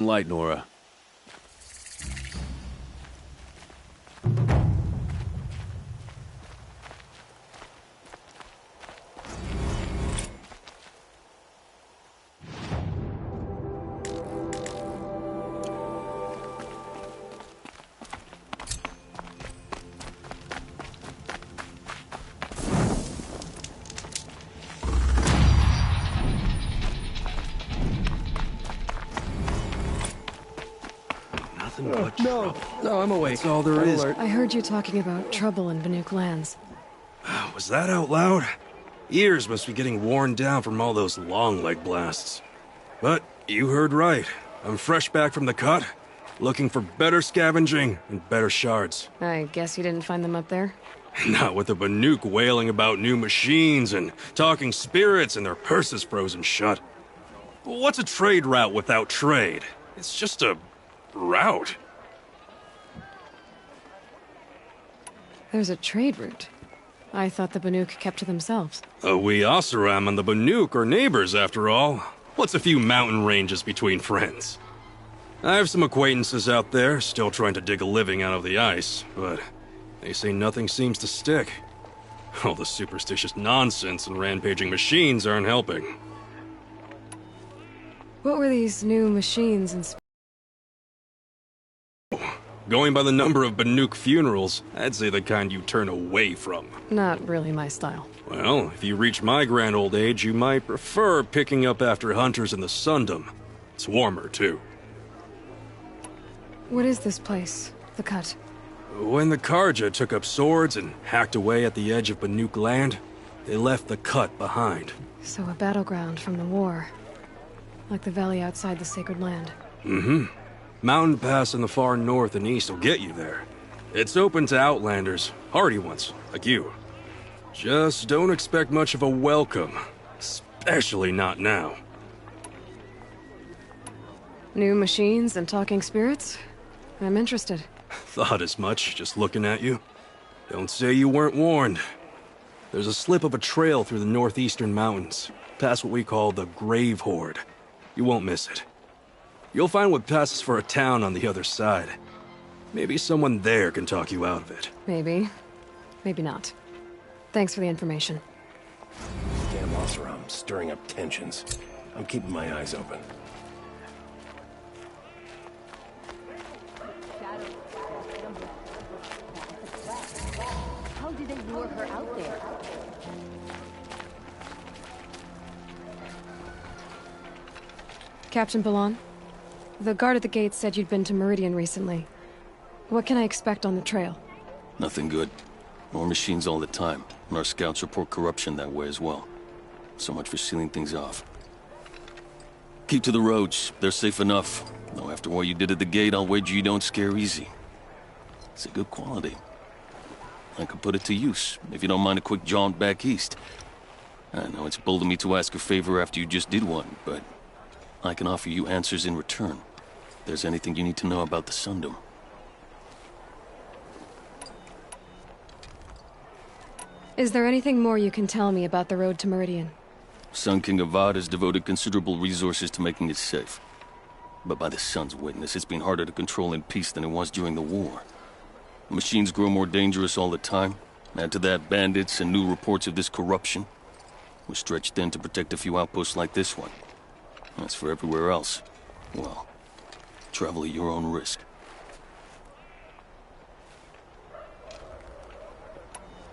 Light, Nora. No, I'm awake. That's all there is. I heard you talking about trouble in Banuk lands. Was that out loud? Ears must be getting worn down from all those long leg blasts. But you heard right. I'm fresh back from the cut, looking for better scavenging and better shards. I guess you didn't find them up there? Not with the Banuk wailing about new machines and talking spirits and their purses frozen shut. What's a trade route without trade? It's just a route. There's a trade route. I thought the Banuk kept to themselves. We Oseram and the Banuk are neighbors, after all. What's a few mountain ranges between friends? I have some acquaintances out there, still trying to dig a living out of the ice, but they say nothing seems to stick. All the superstitious nonsense and rampaging machines aren't helping. What were these new machines and... Going by the number of Banuk funerals, I'd say the kind you turn away from. Not really my style. Well, if you reach my grand old age, you might prefer picking up after hunters in the Sundom. It's warmer, too. What is this place? The Cut? When the Karja took up swords and hacked away at the edge of Banuk land, they left the Cut behind. So a battleground from the war. Like the valley outside the Sacred Land. Mm-hmm. Mountain Pass in the far north and east will get you there. It's open to outlanders, hardy ones, like you. Just don't expect much of a welcome, especially not now. New machines and talking spirits? I'm interested. Thought as much, just looking at you. Don't say you weren't warned. There's a slip of a trail through the northeastern mountains, past what we call the Grave Horde. You won't miss it. You'll find what passes for a town on the other side. Maybe someone there can talk you out of it. Maybe. Maybe not. Thanks for the information. Damn Oseram, stirring up tensions. I'm keeping my eyes open. How did they lure her out there? Captain Ballon? The guard at the gate said you'd been to Meridian recently. What can I expect on the trail? Nothing good. More machines all the time, and our scouts report corruption that way as well. So much for sealing things off. Keep to the roads. They're safe enough. Though after what you did at the gate, I'll wager you don't scare easy. It's a good quality. I could put it to use, if you don't mind a quick jaunt back east. I know it's bold of me to ask a favor after you just did one, but I can offer you answers in return. If there's anything you need to know about the Sundom. Is there anything more you can tell me about the road to Meridian? Sun King Avad has devoted considerable resources to making it safe. But by the Sun's witness, it's been harder to control in peace than it was during the war. The machines grow more dangerous all the time. Add to that bandits and new reports of this corruption. We're stretched thin to protect a few outposts like this one. As for everywhere else, well, travel at your own risk.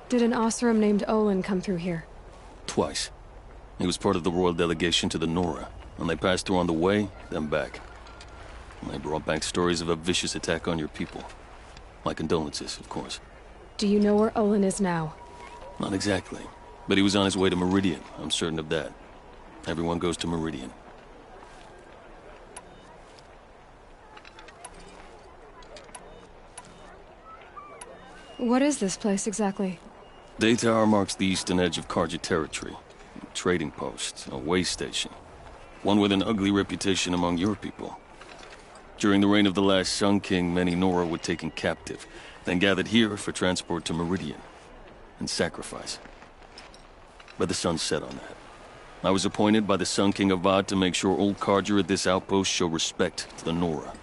Did an Oseram named Olin come through here? Twice. He was part of the royal delegation to the Nora, and they passed through on the way, then back. And they brought back stories of a vicious attack on your people. My condolences, of course. Do you know where Olin is now? Not exactly, but he was on his way to Meridian, I'm certain of that. Everyone goes to Meridian. What is this place exactly? Day Tower marks the eastern edge of Karja territory. A trading post, a way station. One with an ugly reputation among your people. During the reign of the last Sun King, many Nora were taken captive, then gathered here for transport to Meridian, and sacrifice. But the sun set on that. I was appointed by the Sun King Avad to make sure old Carja at this outpost show respect to the Nora.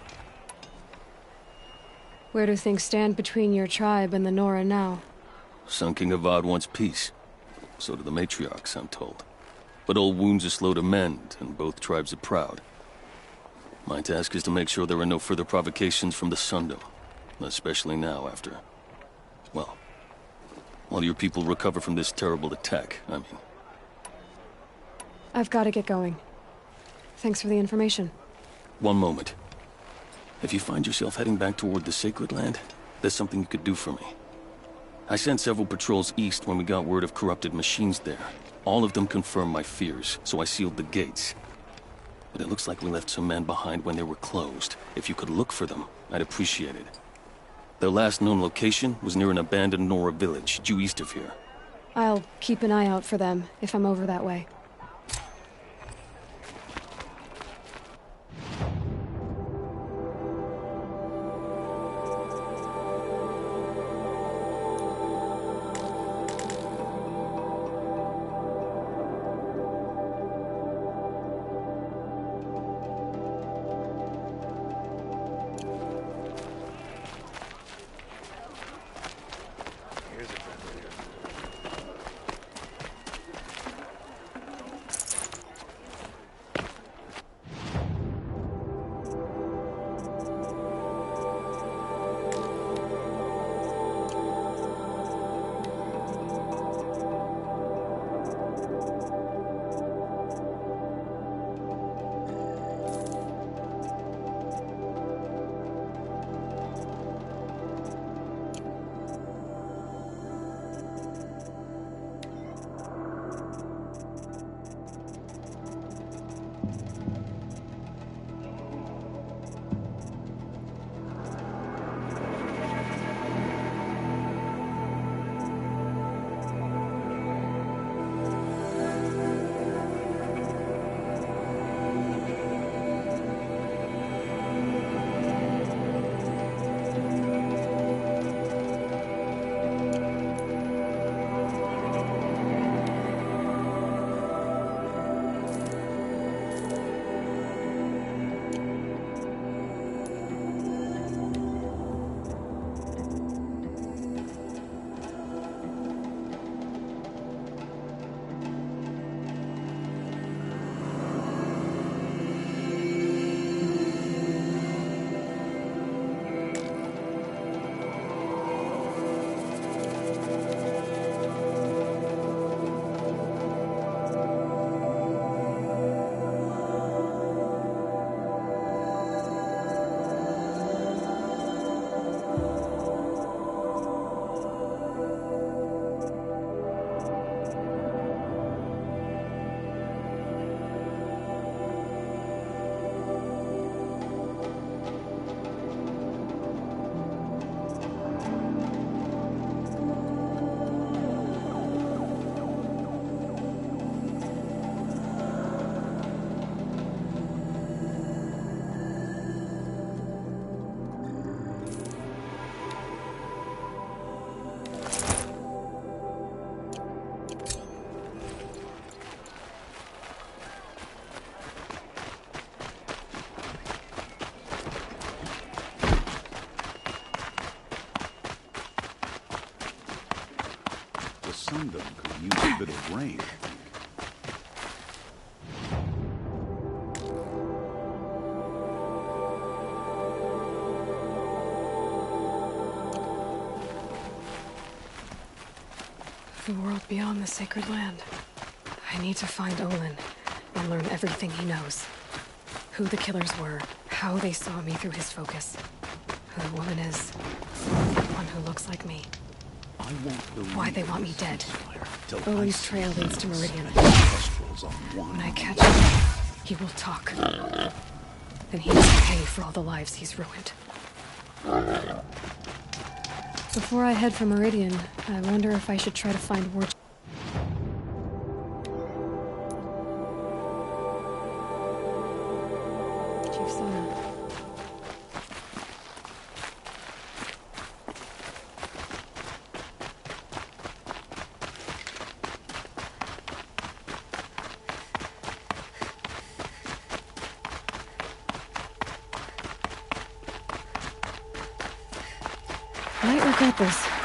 Where do things stand between your tribe and the Nora now? Sun King Avad wants peace. So do the matriarchs, I'm told. But old wounds are slow to mend, and both tribes are proud. My task is to make sure there are no further provocations from the Sundom. Especially now after... well, while your people recover from this terrible attack, I mean. I've got to get going. Thanks for the information. One moment. If you find yourself heading back toward the Sacred Land, there's something you could do for me. I sent several patrols east when we got word of corrupted machines there. All of them confirmed my fears, so I sealed the gates. But it looks like we left some men behind when they were closed. If you could look for them, I'd appreciate it. Their last known location was near an abandoned Nora village, due east of here. I'll keep an eye out for them, if I'm over that way. Sundom could use a bit of rain. The world beyond the Sacred Land. I need to find Olin and learn everything he knows. Who the killers were, how they saw me through his focus, who the woman is, one who looks like me. I won't believe Why they want me dead. Olin's trail leads to Meridian. When I catch him, he will talk. Then he must pay for all the lives he's ruined. Before I head for Meridian, I wonder if I should try to find War... Chief Sona. Might regret this.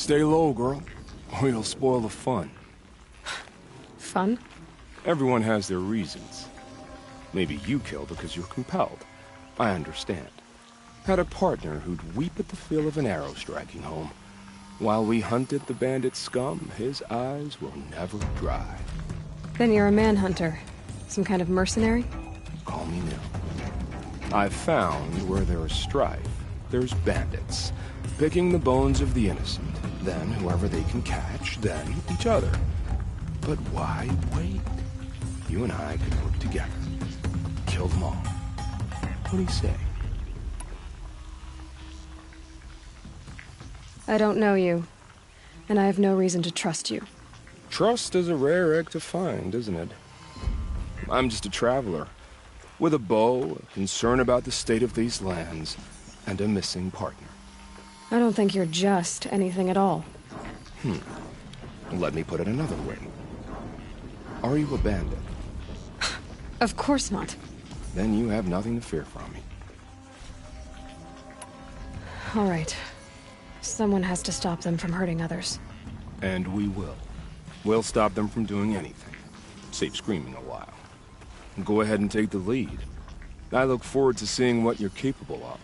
Stay low, girl, or you'll spoil the fun. Fun? Everyone has their reasons. Maybe you kill because you're compelled. I understand. Had a partner who'd weep at the feel of an arrow striking home. While we hunted the bandit scum, his eyes will never dry. Then you're a manhunter. Some kind of mercenary? Call me Nil. I've found where there is strife, there's bandits, picking the bones of the innocent. Then whoever they can catch, then each other. But why wait? You and I could work together. Kill them all. What do you say? I don't know you, and I have no reason to trust you. Trust is a rare egg to find, isn't it? I'm just a traveler, with a bow, a concern about the state of these lands, and a missing partner. I don't think you're just anything at all. Let me put it another way. Are you a bandit? Of course not. Then you have nothing to fear from me. All right. Someone has to stop them from hurting others. And we will. We'll stop them from doing anything. Save screaming a while. Go ahead and take the lead. I look forward to seeing what you're capable of.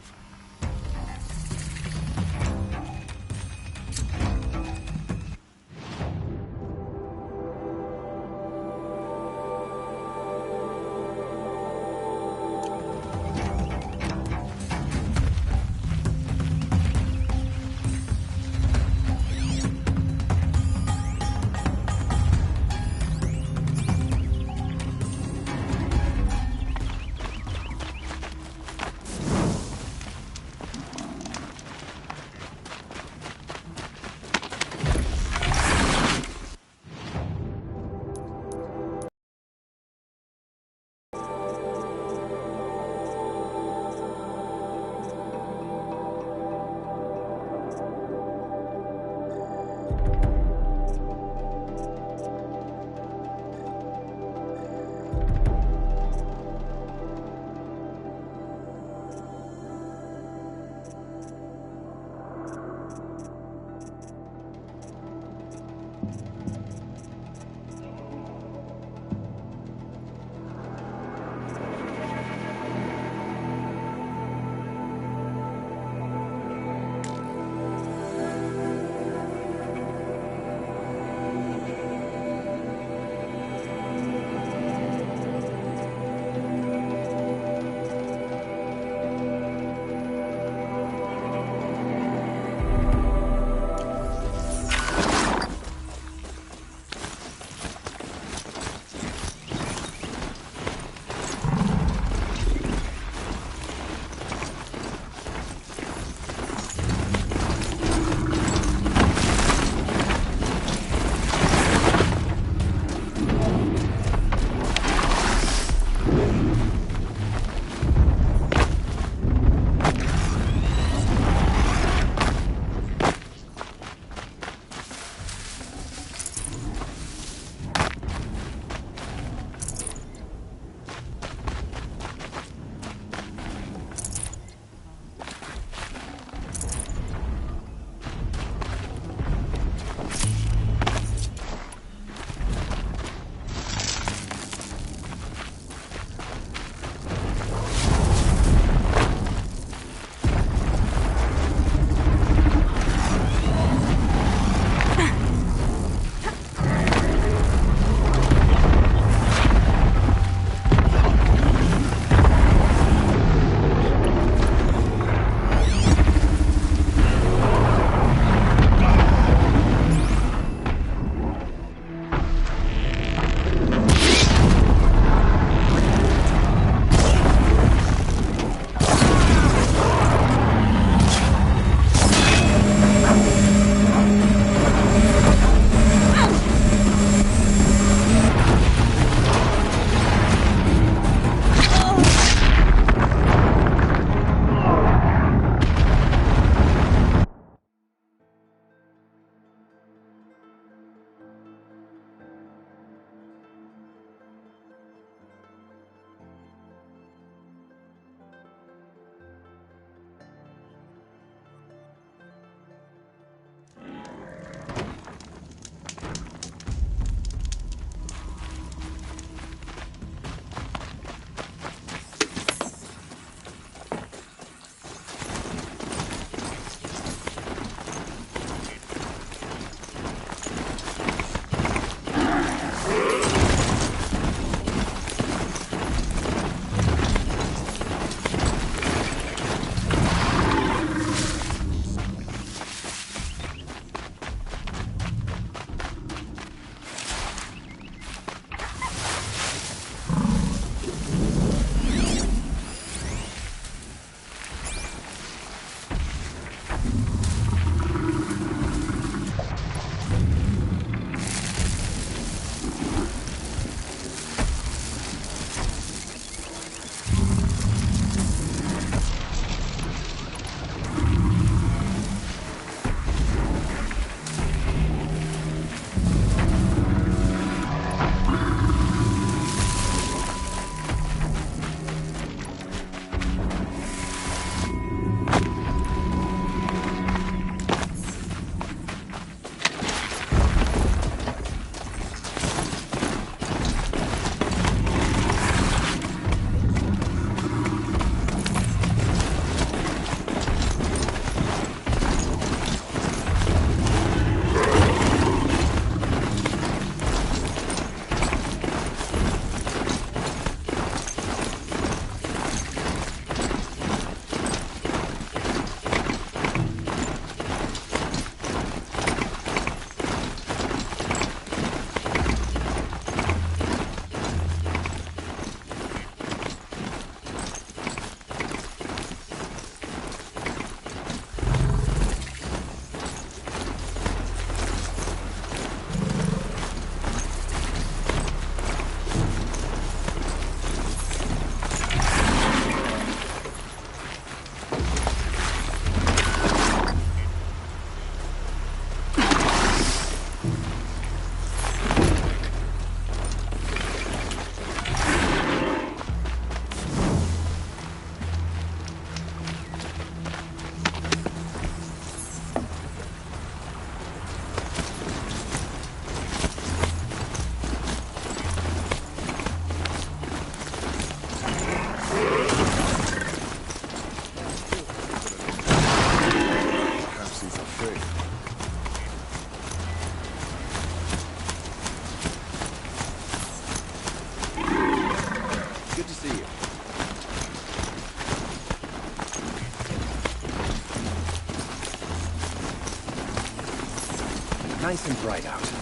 nice and bright out.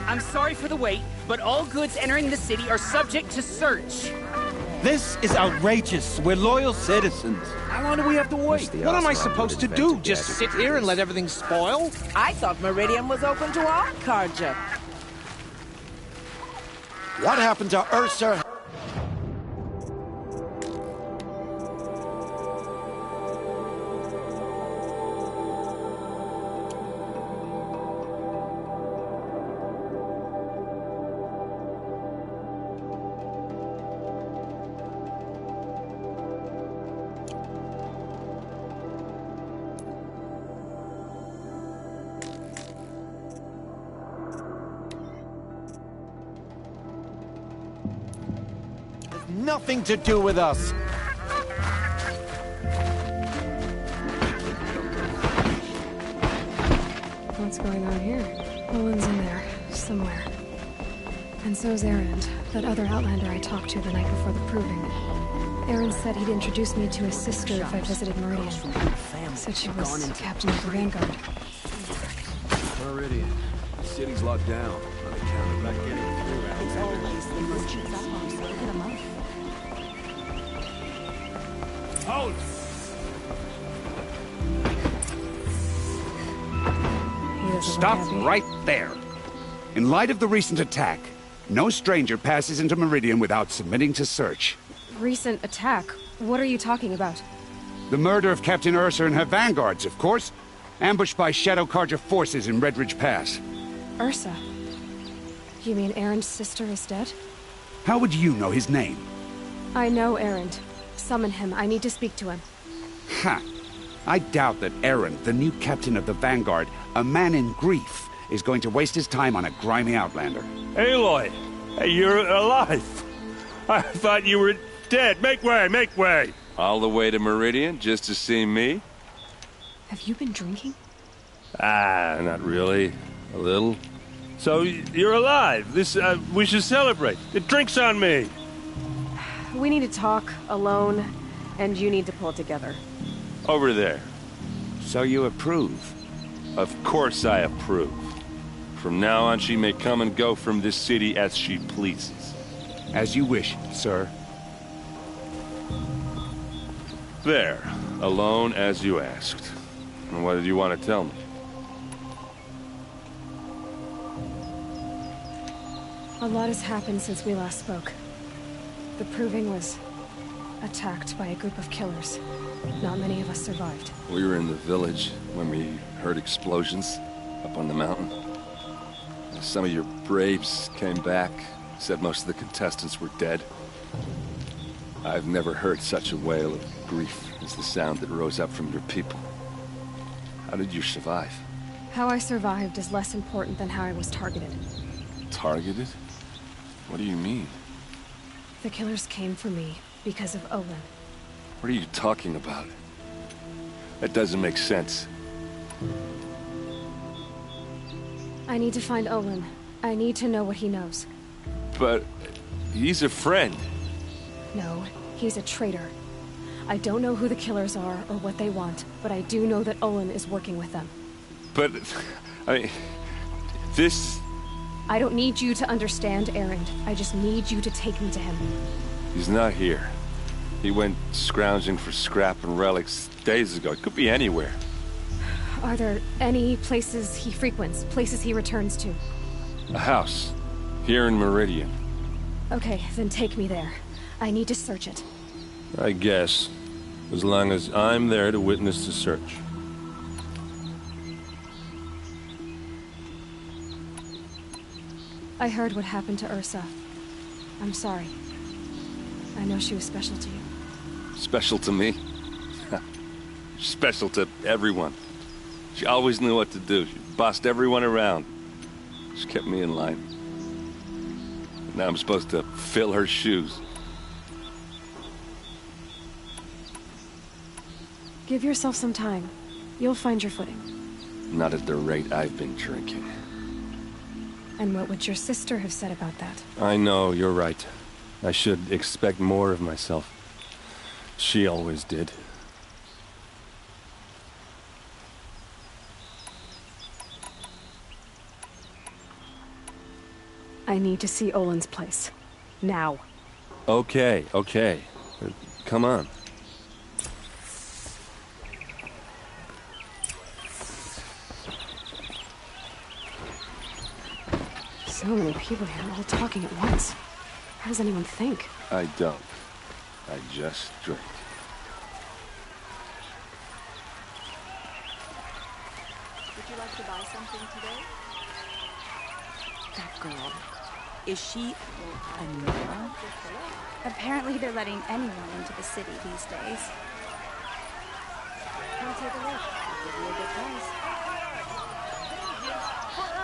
I'm sorry for the wait, but all goods entering the city are subject to search. This is outrageous. We're loyal citizens. How long do we have to wait? What am I supposed to do? Just sit here and let everything spoil? I thought Meridian was open to all Carja. What happened to Ursa? Nothing to do with us. What's going on here? Owen's in there, somewhere. And so's Erend, that other Outlander I talked to the night before the proving. Erend said he'd introduce me to his sister if I visited Meridian. Said she was captain of the Vanguard. Meridian. The city's locked down on account of not getting through. Hold! Stop right there. In light of the recent attack, no stranger passes into Meridian without submitting to search. Recent attack? What are you talking about? The murder of Captain Ursa and her vanguards, of course. Ambushed by Shadow Carja forces in Red Ridge Pass. Ursa? You mean Erend's sister is dead? How would you know his name? I know Erend. Summon him. I need to speak to him. Ha! I doubt that Erend, the new captain of the Vanguard, a man in grief, is going to waste his time on a grimy outlander. Aloy! Hey, you're alive! I thought you were dead. Make way, make way! All the way to Meridian just to see me? Have you been drinking? Ah, not really. A little. So, you're alive. We should celebrate. The drink's on me. We need to talk, alone, and you need to pull it together. Over there. So you approve? Of course I approve. From now on, she may come and go from this city as she pleases. As you wish, sir. There. Alone as you asked. And what did you want to tell me? A lot has happened since we last spoke. The Proving was attacked by a group of killers. Not many of us survived. We were in the village when we heard explosions up on the mountain. Some of your braves came back, said most of the contestants were dead. I've never heard such a wail of grief as the sound that rose up from your people. How did you survive? How I survived is less important than how I was targeted. Targeted? What do you mean? The killers came for me because of Olin. What are you talking about? That doesn't make sense. I need to find Olin. I need to know what he knows. But he's a friend. No, he's a traitor. I don't know who the killers are or what they want, but I do know that Olin is working with them. But, I mean, this... I don't need you to understand, Erend. I just need you to take me to him. He's not here. He went scrounging for scrap and relics days ago. It could be anywhere. Are there any places he frequents, places he returns to? A house. Here in Meridian. Okay, then take me there. I need to search it. I guess. As long as I'm there to witness the search. I heard what happened to Ursa. I'm sorry. I know she was special to you. Special to me? Special to everyone. She always knew what to do. She bossed everyone around. She kept me in line. Now I'm supposed to fill her shoes. Give yourself some time. You'll find your footing. Not at the rate I've been drinking. And what would your sister have said about that? I know, you're right. I should expect more of myself. She always did. I need to see Olin's place. Now. Okay. Come on. So many people here, all talking at once. How does anyone think? I don't. I just drink. Would you like to buy something today? That girl. Is she a Nora? Apparently they're letting anyone into the city these days. Come take a look. I'll give you a good price.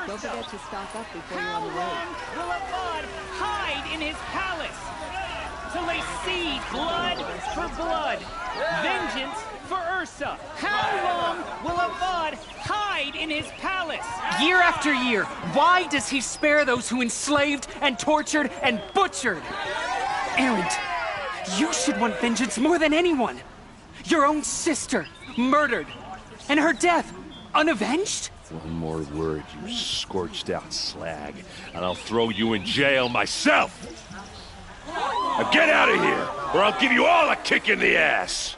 Don't forget to stock up before you're How on the road. long will Avad hide in his palace? Till they see blood for blood, vengeance for Ursa. How long will Avad hide in his palace? Year after year, why does he spare those who enslaved and tortured and butchered? Erend, you should want vengeance more than anyone. Your own sister, murdered, and her death, unavenged? One more word, you scorched-out slag, and I'll throw you in jail myself! Now get out of here, or I'll give you all a kick in the ass!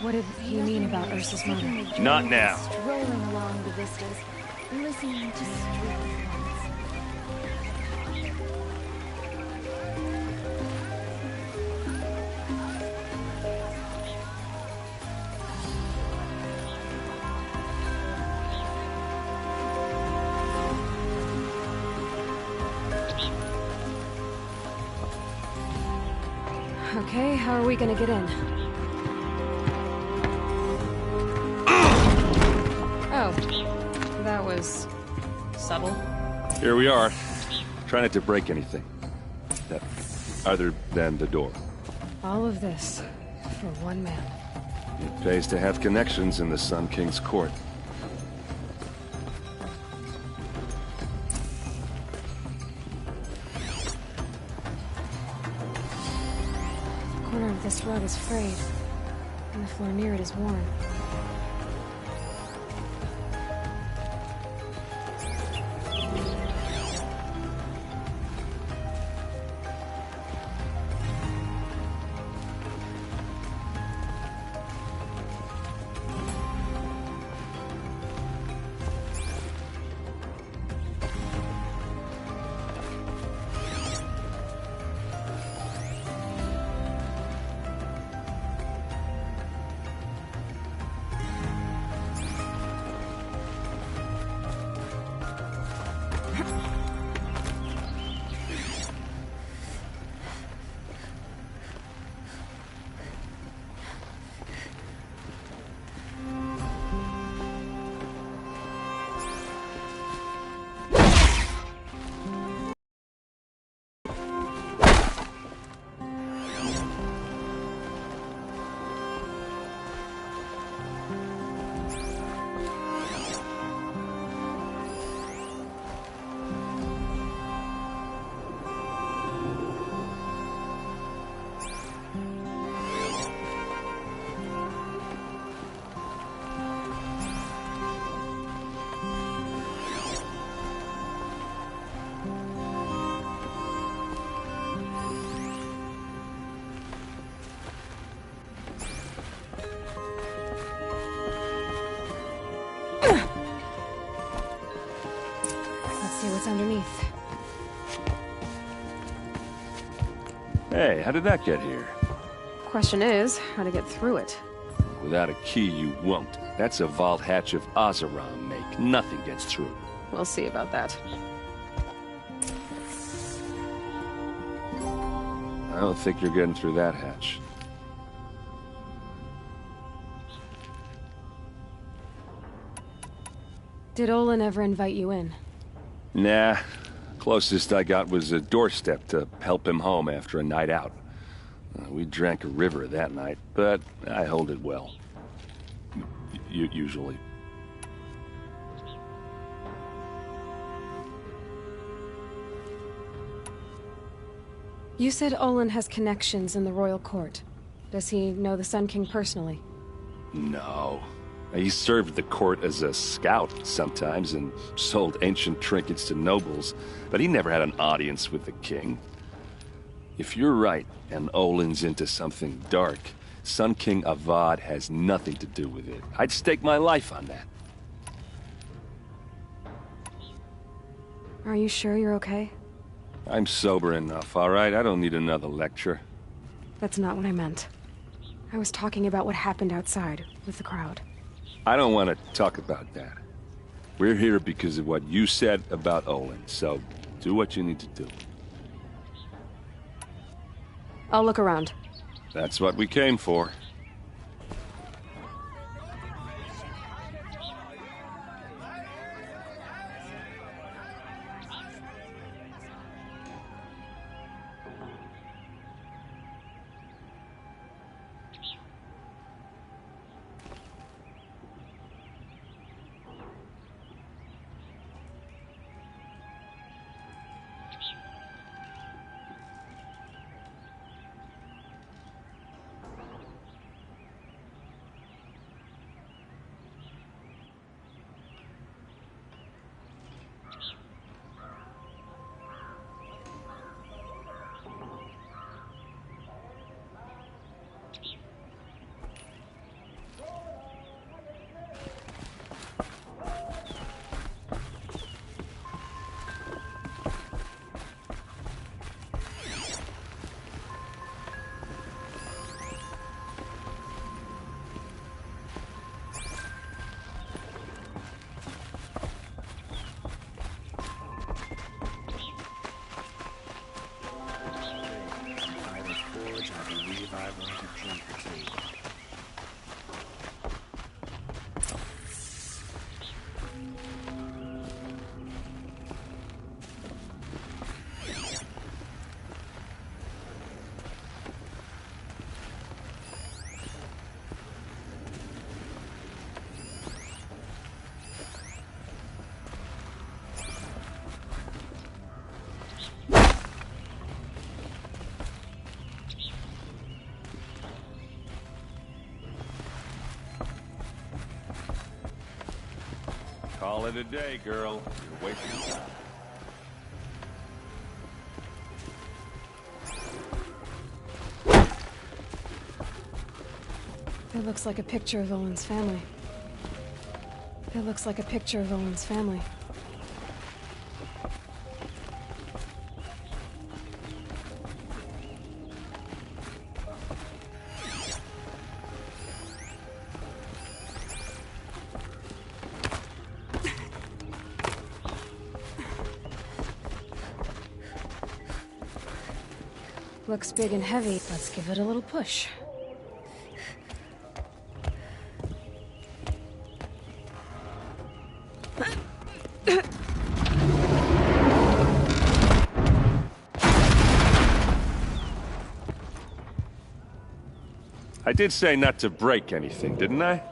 What did he mean about Ursa's murder? Not now. Strolling along the vistas, listening to street songs. Okay, how are we gonna get in? Oh, that was subtle. Here we are. Try not to break anything. Other than the door. All of this for one man. It pays to have connections in the Sun King's court. The corner of this rug is frayed, and the floor near it is worn. Underneath. Hey, how did that get here? Question is, how to get through it. Without a key, you won't. That's a vault hatch of Oseram make. Nothing gets through. We'll see about that. I don't think you're getting through that hatch. Did Olin ever invite you in? Nah. Closest I got was a doorstep to help him home after a night out. We drank a river that night, but I hold it well. Usually. You said Olin has connections in the royal court. Does he know the Sun King personally? No. He served the court as a scout sometimes and sold ancient trinkets to nobles, but he never had an audience with the king. If you're right, and Olin's into something dark, Sun King Avad has nothing to do with it. I'd stake my life on that. Are you sure you're okay? I'm sober enough, all right? I don't need another lecture. That's not what I meant. I was talking about what happened outside, with the crowd. I don't want to talk about that. We're here because of what you said about Olin, so do what you need to do. I'll look around. That's what we came for. Call it a day, girl. You're wasting time. It looks like a picture of Olin's family. It looks like a picture of Olin's family. Looks big and heavy. Let's give it a little push. I did say not to break anything, didn't I?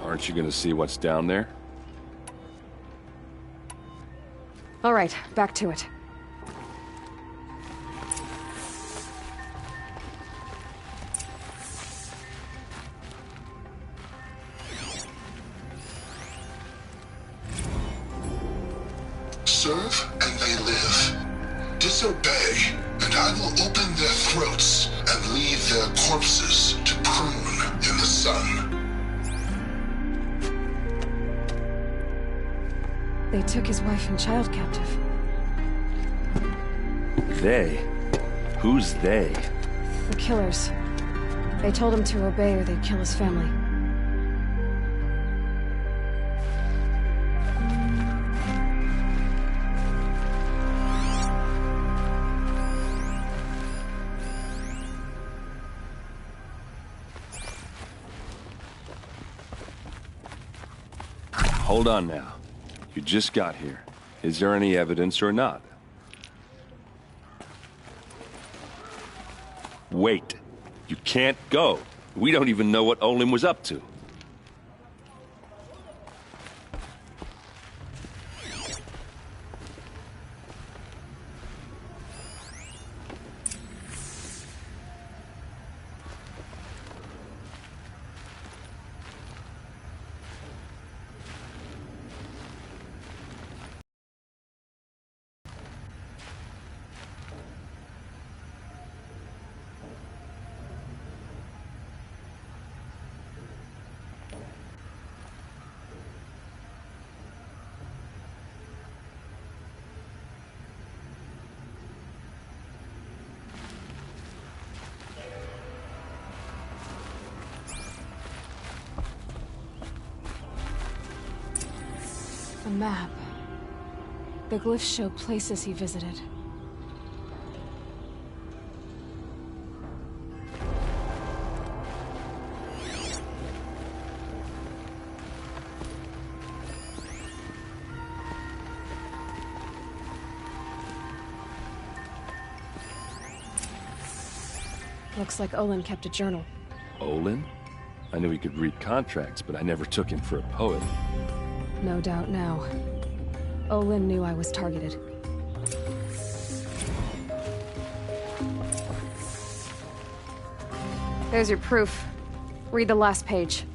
Aren't you gonna see what's down there? All right, back to it. serve and they live. Disobey, and I will open their throats and leave their corpses to prune in the sun. They took his wife and child captive. They? Who's they? The killers. They told him to obey or they'd kill his family. Hold on now. You just got here. Is there any evidence or not? Wait. You can't go. We don't even know what Olin was up to. A map. The glyphs show places he visited. Looks like Olin kept a journal. Olin? I knew he could read contracts, but I never took him for a poet. No doubt now. Olin knew I was targeted. There's your proof. Read the last page.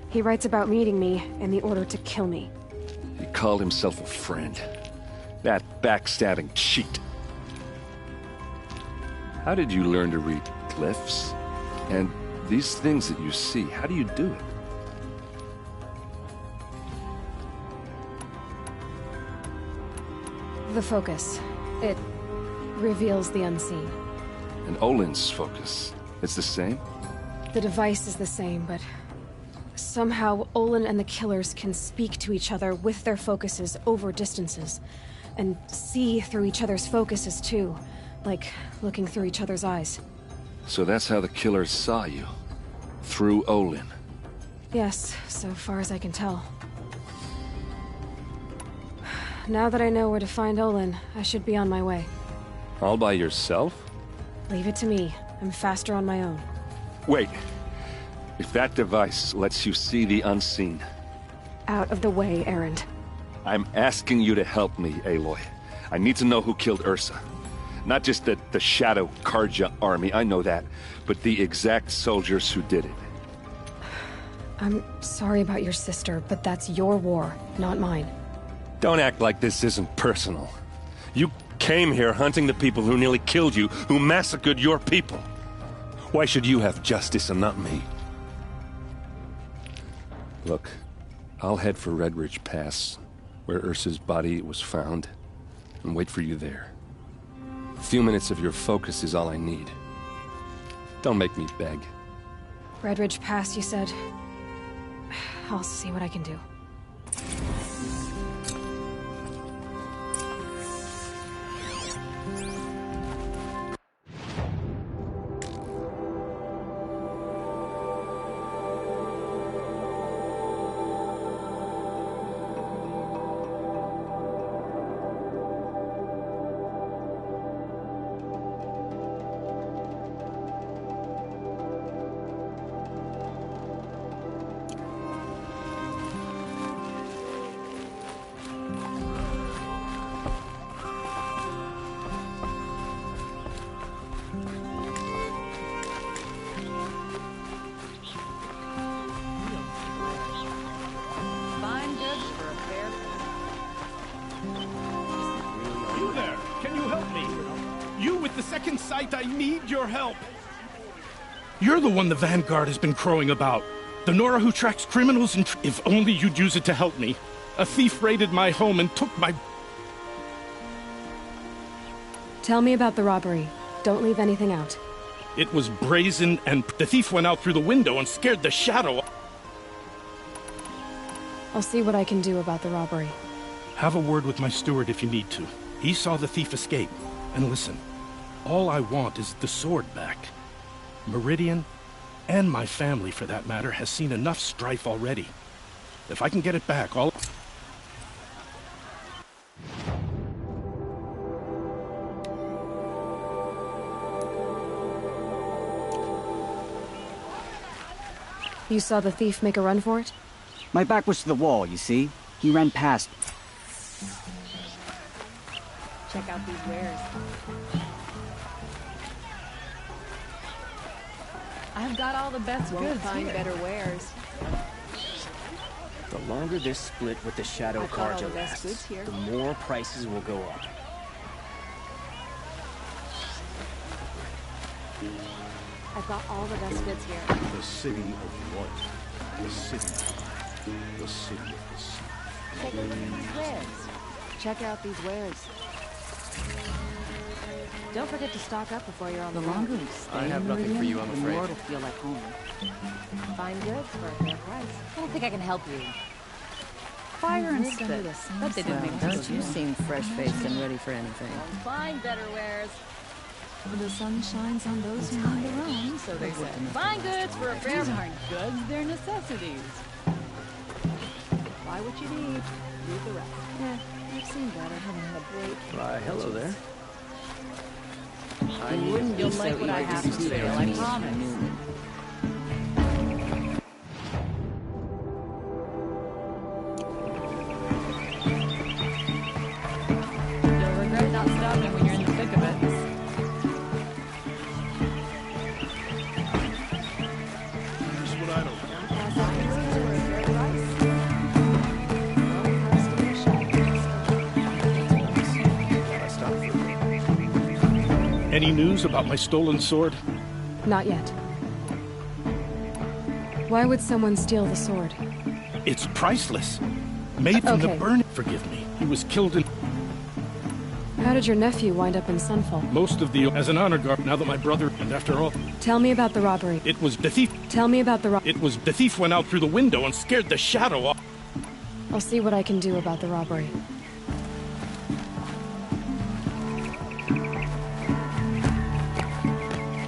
He writes about meeting me and the order to kill me. He called himself a friend. That backstabbing cheat. How did you learn to read glyphs? And these things that you see, how do you do it? The focus. It reveals the unseen. And Olin's focus, it's the same? The device is the same, but somehow Olin and the killers can speak to each other with their focuses over distances, and see through each other's focuses too, like looking through each other's eyes. So that's how the killers saw you? Through Olin? Yes, so far as I can tell. Now that I know where to find Olin, I should be on my way. All by yourself? Leave it to me. I'm faster on my own. Wait. If that device lets you see the unseen... Out of the way, Erend. I'm asking you to help me, Aloy. I need to know who killed Ursa. Not just the Shadow Karja army, I know that, but the exact soldiers who did it. I'm sorry about your sister, but that's your war, not mine. Don't act like this isn't personal. You came here hunting the people who nearly killed you, who massacred your people. Why should you have justice and not me? Look, I'll head for Red Ridge Pass, where Ursa's body was found, and wait for you there. A few minutes of your focus is all I need. Don't make me beg. Red Ridge Pass, you said? I'll see what I can do. sight. I need your help. You're the one the Vanguard has been crowing about. The Nora who tracks criminals and... If only you'd use it to help me. A thief raided my home and took my... Tell me about the robbery. Don't leave anything out. It was brazen, and the thief went out through the window and scared the shadow. I'll see what I can do about the robbery. Have a word with my steward if you need to. He saw the thief escape. And listen, all I want is the sword back. Meridian, and my family for that matter, has seen enough strife already. If I can get it back, I'll... You saw the thief make a run for it? My back was to the wall, you see? He ran past. Check out these wares. I've got all the best goods. Find better wares. The longer this split with the Shadow Carja lasts, the more prices will go up. I've got all the best goods here. The city of what? The city. The city of the sea. Take a look at these wares. Check out these wares. Don't forget to stock up before you're on the longer we stay I have nothing for you, I'm afraid. The more it'll feel like home. Find goods for a fair price. I don't think I can help you. Fire and spit. But they didn't make Don't you seem fresh-faced and ready for anything. Find better wares. The sun shines on those who mind their own, So they say. Find goods for a fair price. These aren't goods, they're necessities. Buy what you need. Leave the rest. Yeah, I've seen that. I haven't had a break. Why, hello there. You wouldn't be so what I have to say, I promise. You'll regret not stopping when you're in the thick of it. Here's what I don't want. Any news about my stolen sword? Not yet. Why would someone steal the sword? It's priceless. Made from the Okay. burning... Forgive me. He was killed in... How did your nephew wind up in Sunfall? Most of the... As an honor guard, now that my brother... And after all... Tell me about the robbery. It was the thief... Tell me about the It was the thief went out through the window and scared the shadow off... I'll see what I can do about the robbery.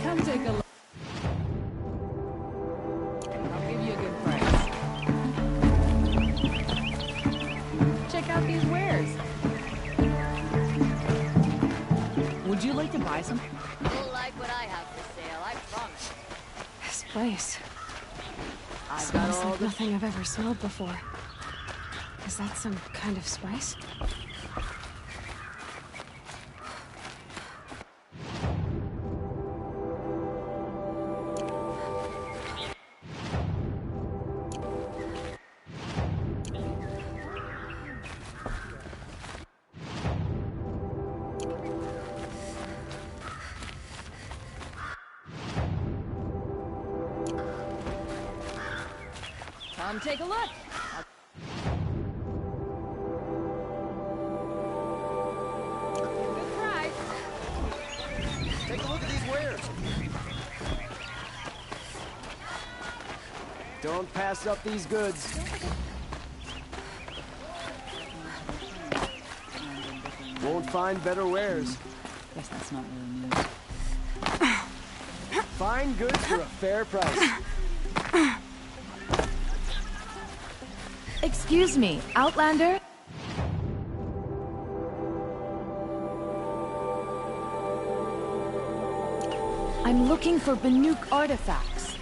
Come take a look. I'll give you a good price. Check out these wares. Would you like to buy some? You'll like what I have for sale, I promise. This place... I've got smells all like the... nothing I've ever smelled before. Is that some kind of spice? Come take a look. Good price. Take a look at these wares. Don't pass up these goods. Won't find better wares. Guess that's not really news. Find goods for a fair price. Excuse me, Outlander? I'm looking for Banuk artifacts.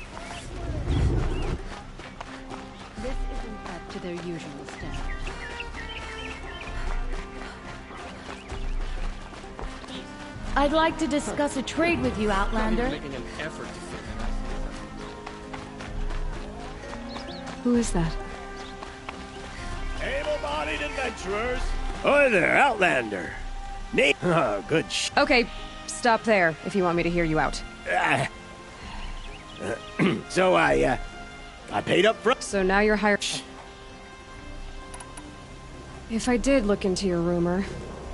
This isn't up to their usual standard. I'd like to discuss a trade with you, Outlander. Making an effort to fit. Who is that? Able-bodied adventurers. Hi there, Outlander. Nate. Oh, good Okay, Stop there, if you want me to hear you out. So I paid up front. So now you're hired. If I did look into your rumor...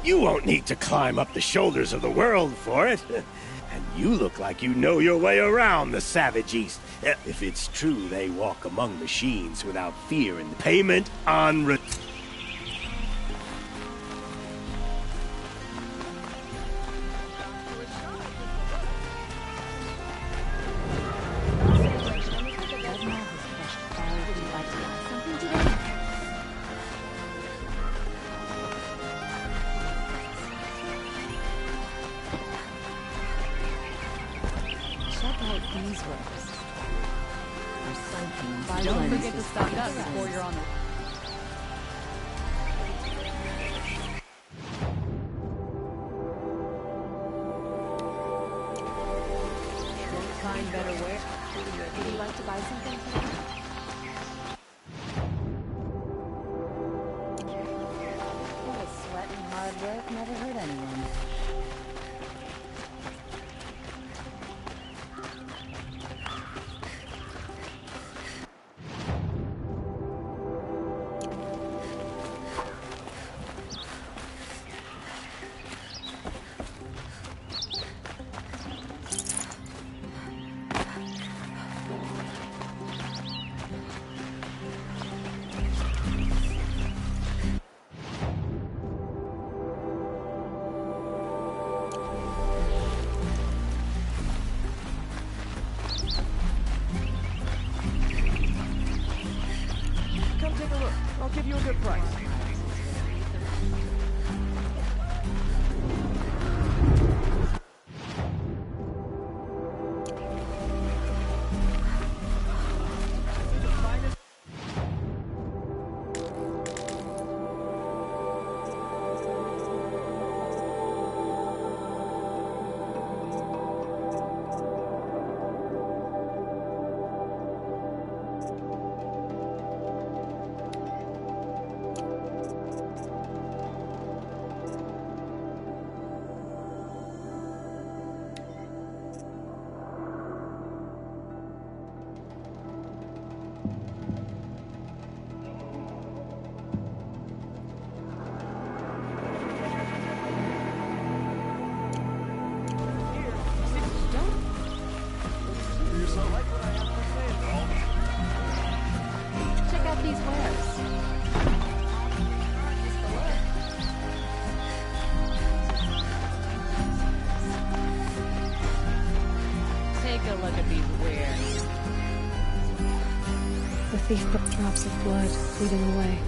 You won't need to climb up the shoulders of the world for it. And you look like you know your way around the Savage East. If it's true they walk among machines without fear and payment on... Don't forget to stock up before you're on the... Find better wear. Would you like to buy something today? Sweat and hard work never hurt anyone. I'll give you a good price. Check out these wares. Take a look at these wares. The thief put drops of blood leading the way.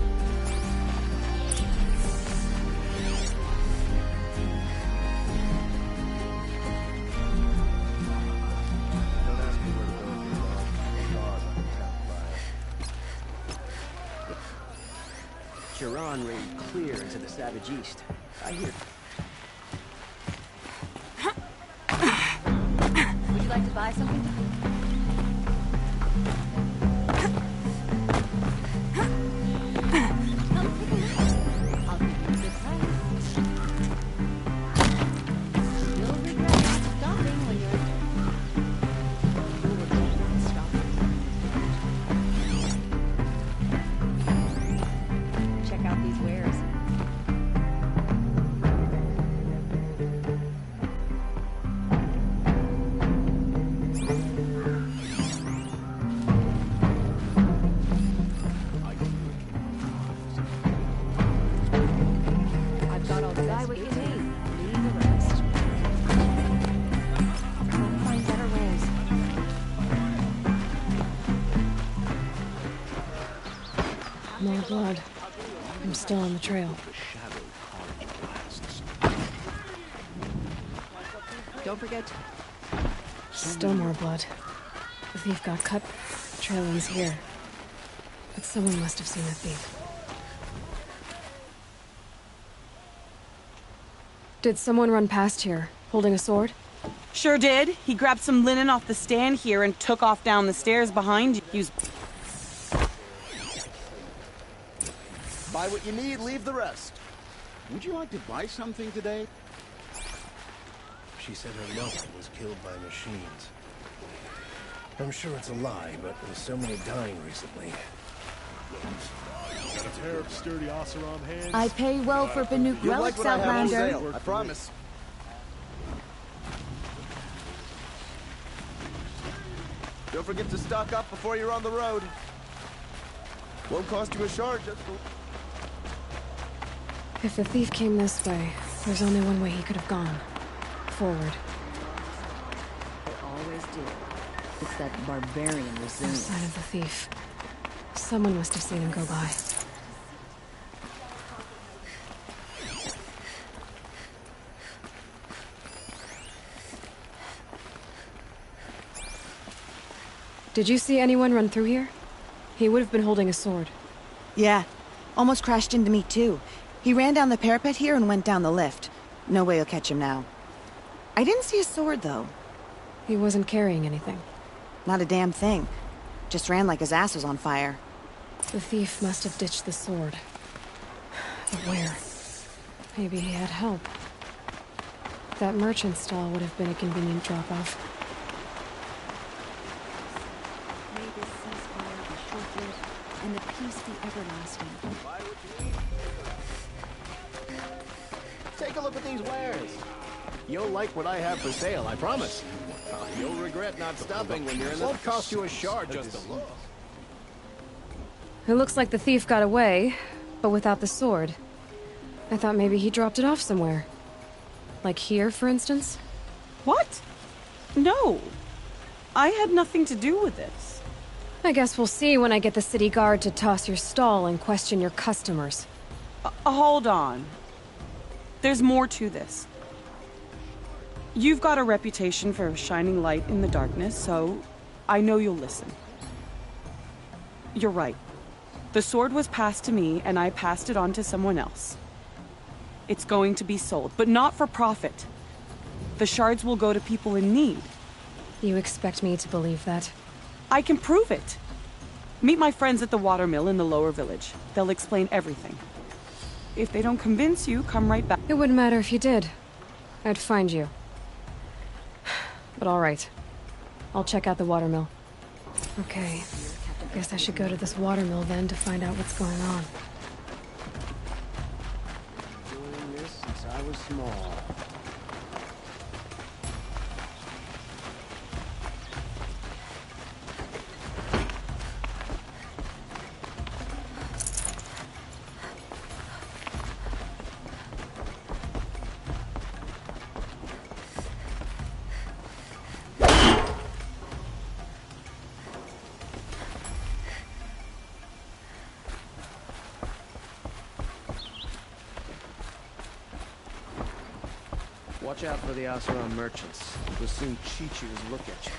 Huron raid clear into the Savage East. I hear. Would you like to buy something? More blood. I'm still on the trail. Don't forget. Still more blood. The thief got cut. The trail ends here. But someone must have seen the thief. Did someone run past here, holding a sword? Sure did. He grabbed some linen off the stand here and took off down the stairs behind you. He was... Buy what you need, leave the rest. Would you like to buy something today? She said her mother was killed by machines. I'm sure it's a lie, but with so many dying recently. Got a pair of sturdy Oseram hands. I pay well for Banuk relics, Outlander. I promise. Don't forget to stock up before you're on the road. Won't cost you a shard just for... If the thief came this way, there's only one way he could have gone. Forward. They always do. It's that barbarian No resilience. sign of the thief. Someone must have seen him go by. Did you see anyone run through here? He would have been holding a sword. Yeah. Almost crashed into me, too. He ran down the parapet here and went down the lift. No way you'll catch him now. I didn't see a sword, though. He wasn't carrying anything. Not a damn thing. Just ran like his ass was on fire. The thief must have ditched the sword. But where? Maybe he had help. That merchant stall would have been a convenient drop-off. May this ceasefire be short-lived, and the peace be everlasting. Take a look at these wares. You'll like what I have for sale, I promise. You'll regret not stopping when you're in the... Won't cost you a shard just to look. It looks like the thief got away, but without the sword. I thought maybe he dropped it off somewhere. Like here, for instance? What? No. I had nothing to do with this. I guess we'll see when I get the city guard to toss your stall and question your customers. Hold on. There's more to this. You've got a reputation for shining light in the darkness, so I know you'll listen. You're right. The sword was passed to me, and I passed it on to someone else. It's going to be sold, but not for profit. The shards will go to people in need. You expect me to believe that? I can prove it. Meet my friends at the watermill in the lower village. They'll explain everything. If they don't convince you, come right back. It wouldn't matter if you did. I'd find you. But all right. I'll check out the watermill. Okay. Guess I should go to this watermill then to find out what's going on. Doing this since I was small. Watch out for the Oseram merchants. They'll soon cheat you to look at you.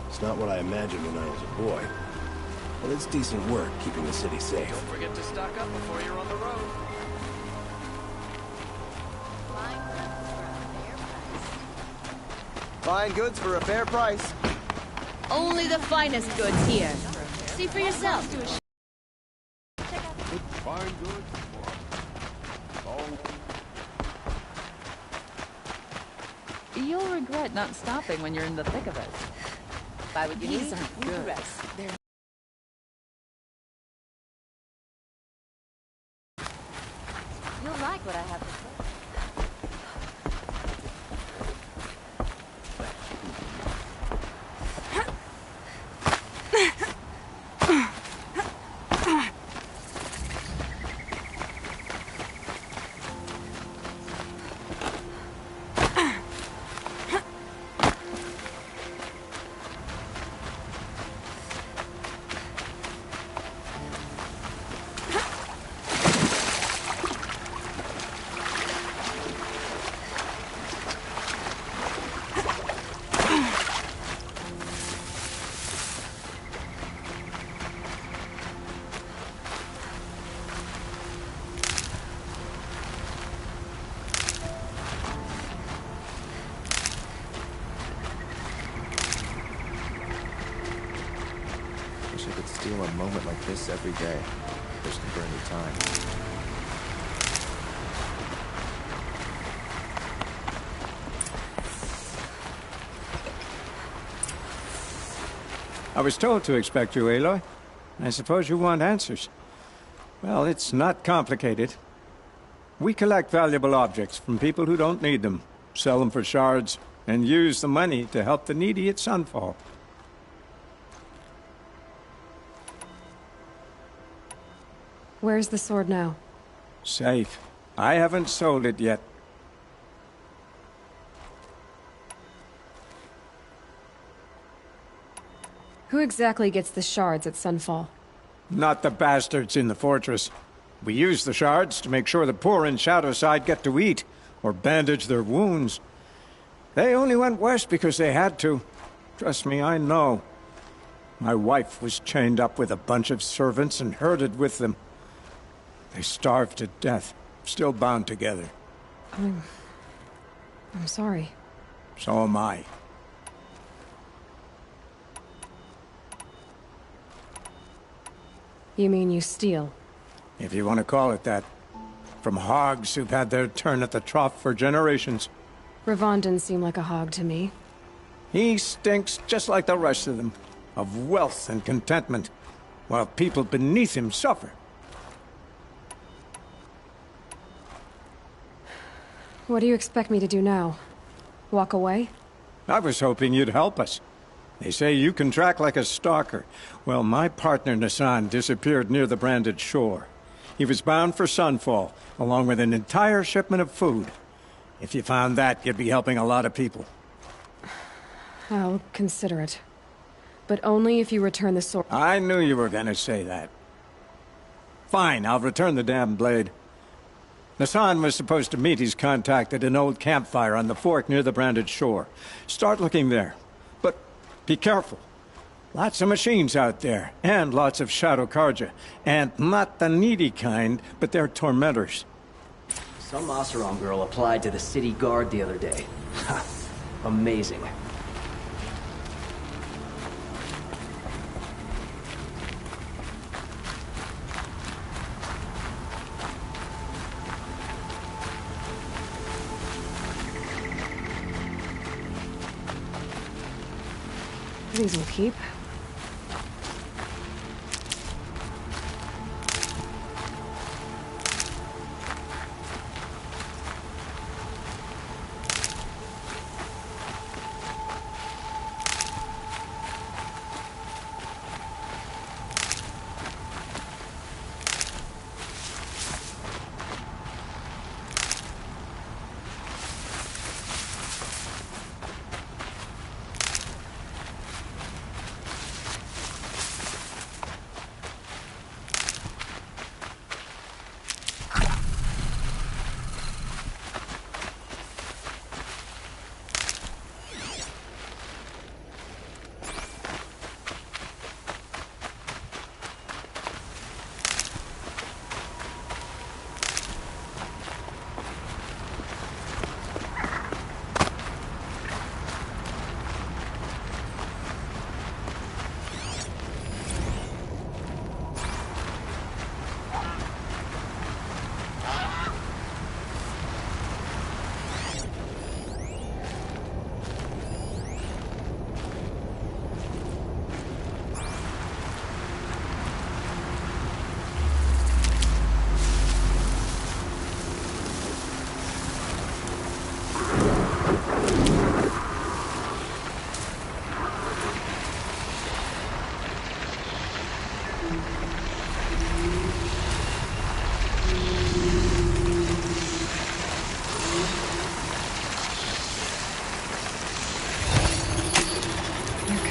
It's not what I imagined when I was a boy. But it's decent work keeping the city safe. Don't forget to stock up before you're on the road. Fine goods for a fair price. Only the finest goods here. See for yourself. Fine goods. You'll regret not stopping when you're in the thick of it. Why would you need some good? You'll like what I have to say. Wish I could steal a moment like this every day. Just for any time. I was told to expect you, Aloy. I suppose you want answers. Well, it's not complicated. We collect valuable objects from people who don't need them, sell them for shards, and use the money to help the needy at Sunfall. Where's the sword now? Safe. I haven't sold it yet. Who exactly gets the shards at Sunfall? Not the bastards in the fortress. We use the shards to make sure the poor in Shadowside get to eat, or bandage their wounds. They only went west because they had to. Trust me, I know. My wife was chained up with a bunch of servants and herded with them. They starved to death, still bound together. I'm sorry. So am I. You mean you steal? If you want to call it that. From hogs who've had their turn at the trough for generations. Ravon didn't seem like a hog to me. He stinks just like the rest of them, of wealth and contentment, while people beneath him suffer. What do you expect me to do now? Walk away? I was hoping you'd help us. They say you can track like a stalker. Well, my partner Nassan disappeared near the branded shore. He was bound for Sunfall, along with an entire shipment of food. If you found that, you'd be helping a lot of people. I'll consider it. But only if you return the sword. I knew you were gonna say that. Fine, I'll return the damn blade. Nassan was supposed to meet his contact at an old campfire on the fork near the branded shore. Start looking there. But be careful. Lots of machines out there, and lots of Shadow Karja. And not the needy kind, but they're tormentors. Some Oseram girl applied to the city guard the other day. Ha! Amazing. These will keep.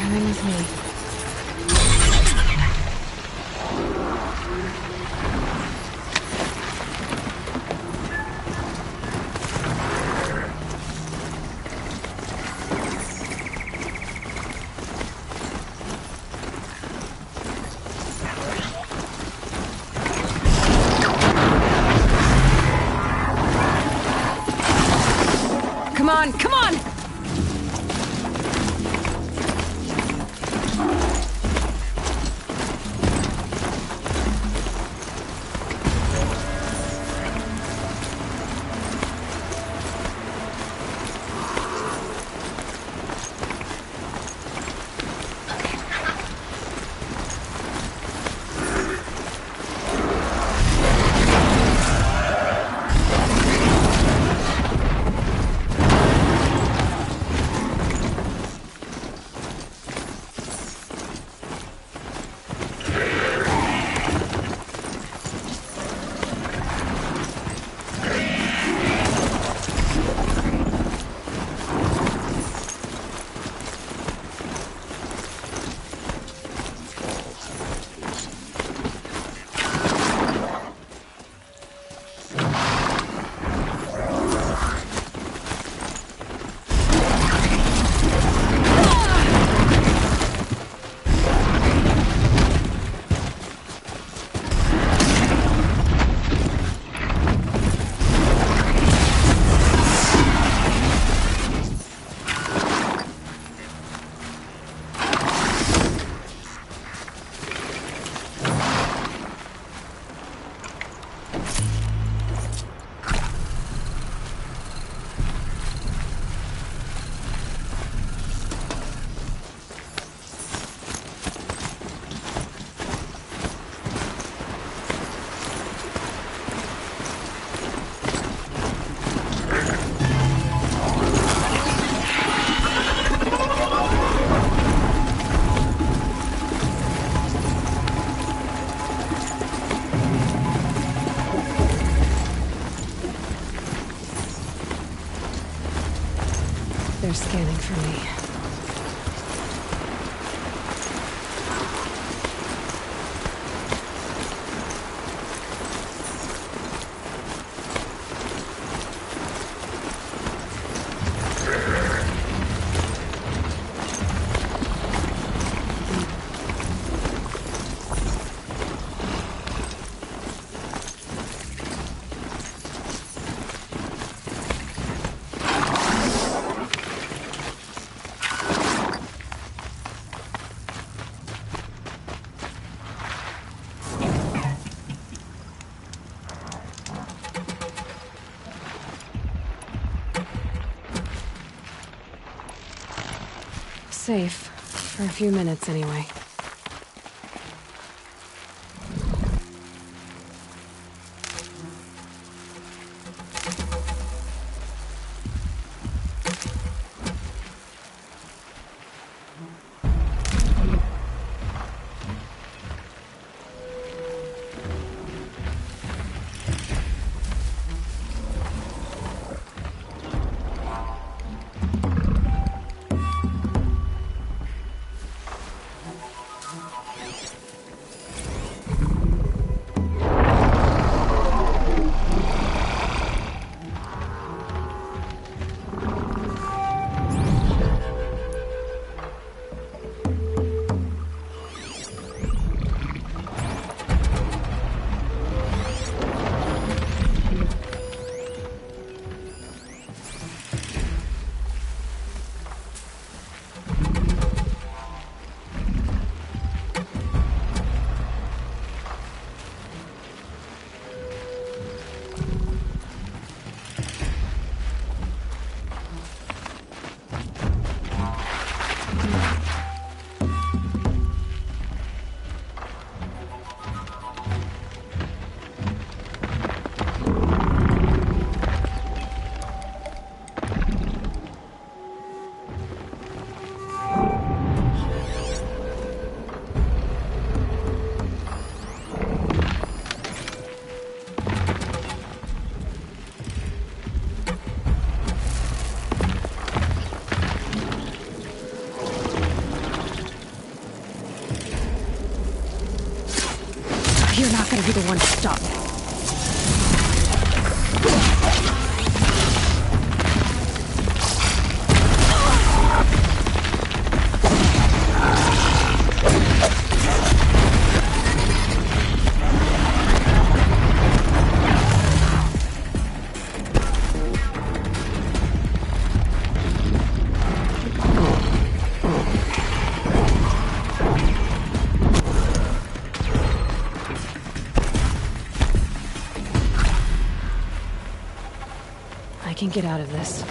coming with me. Come on, come on! They're scanning for me. Safe. For a few minutes, anyway. You're not gonna be the one to stop me. I can get out of this.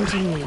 hunting me.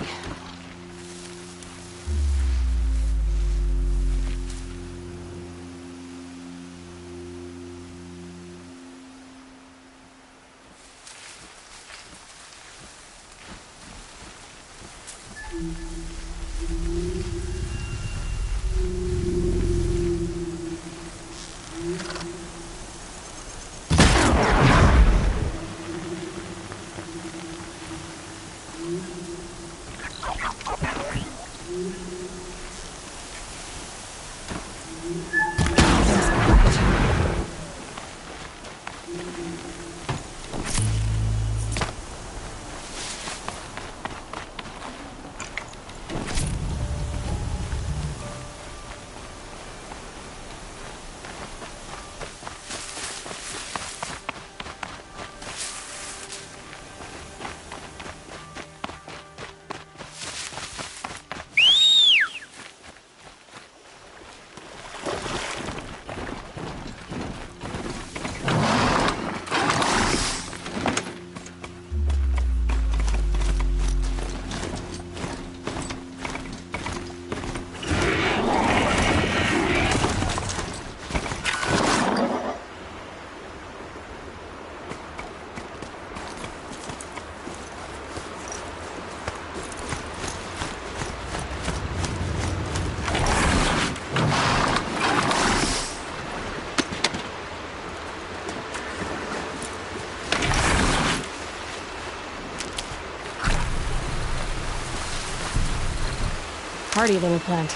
Hardy little plant.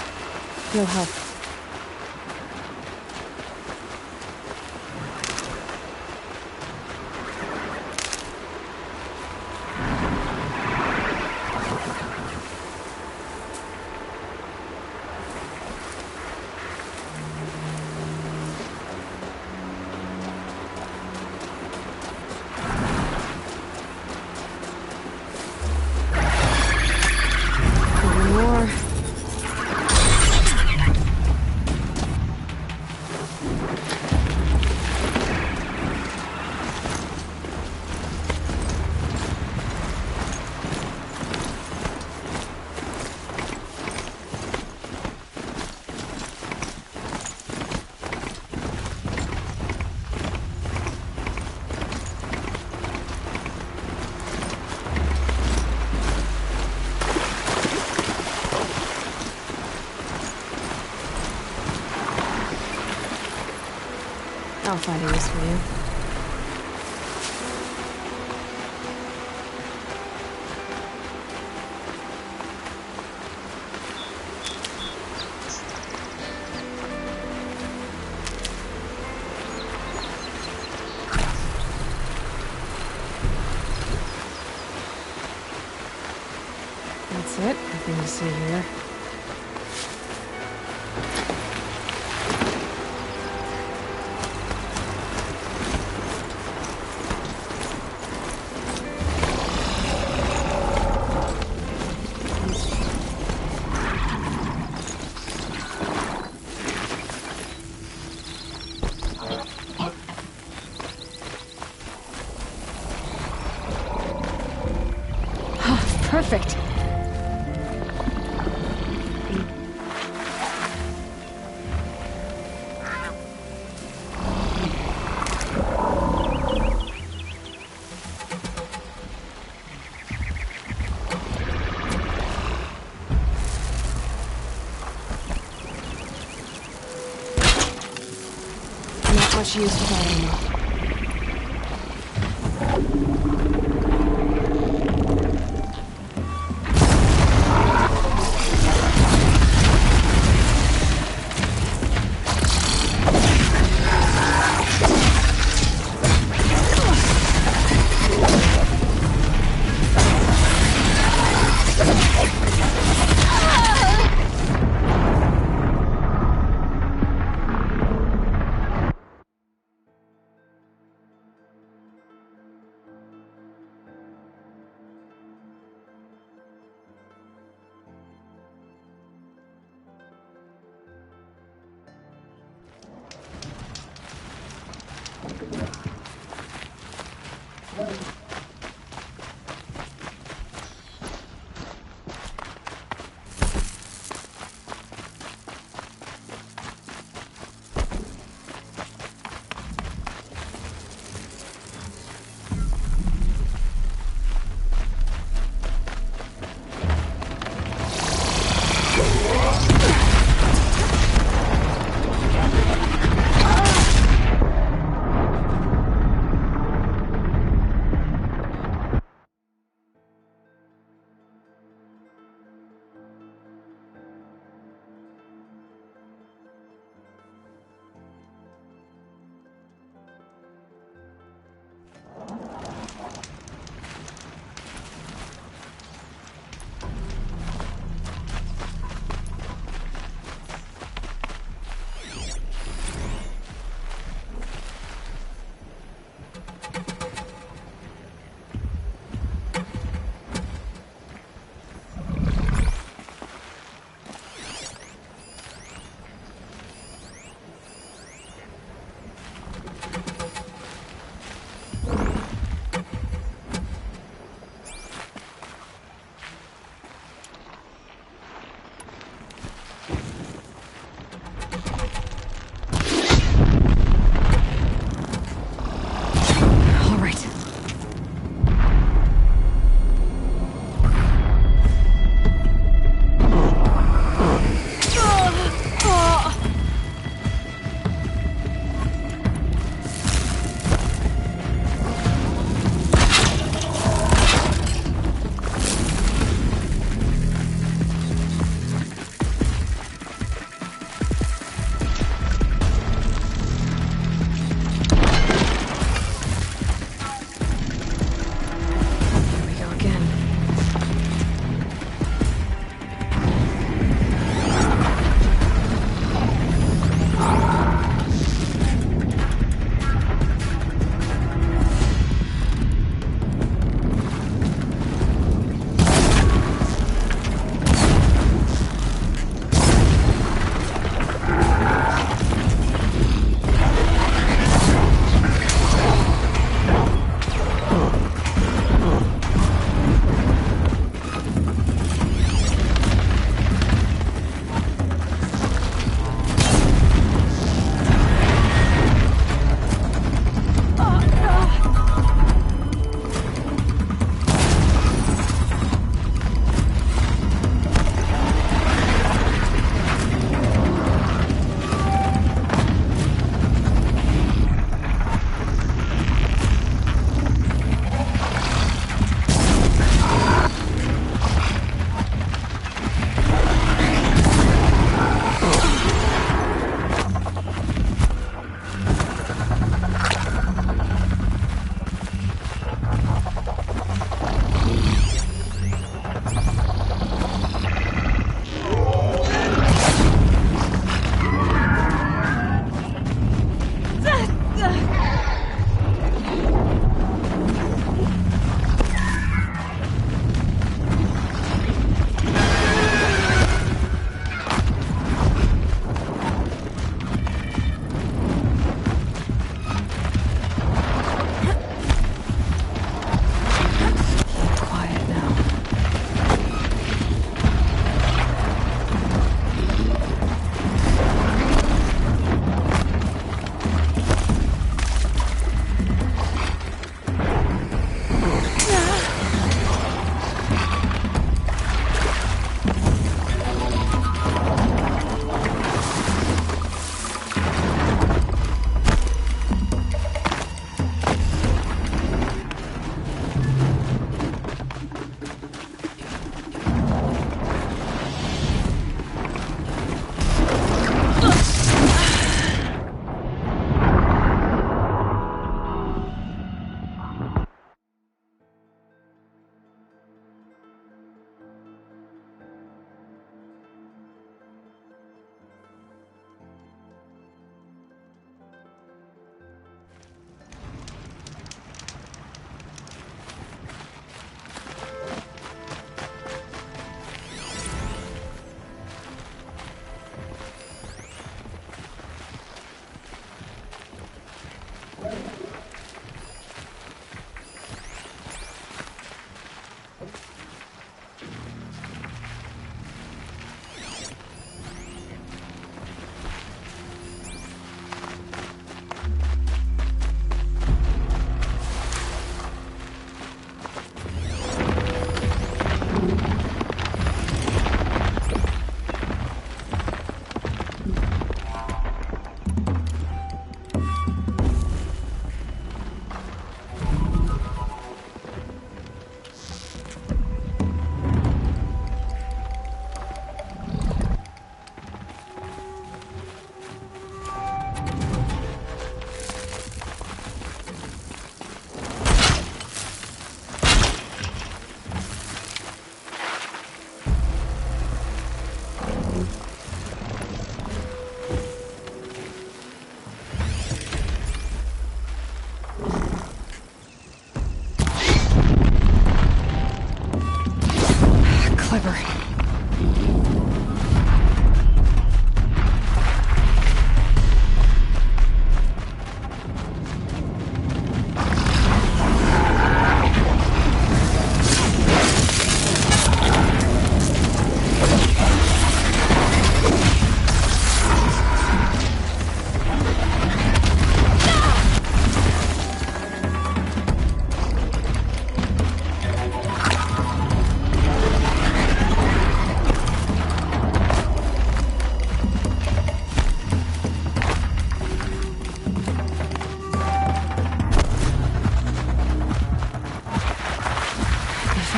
No help. I'll find a use for you. That's it. Nothing to see here. Perfect. Not much use without ammo.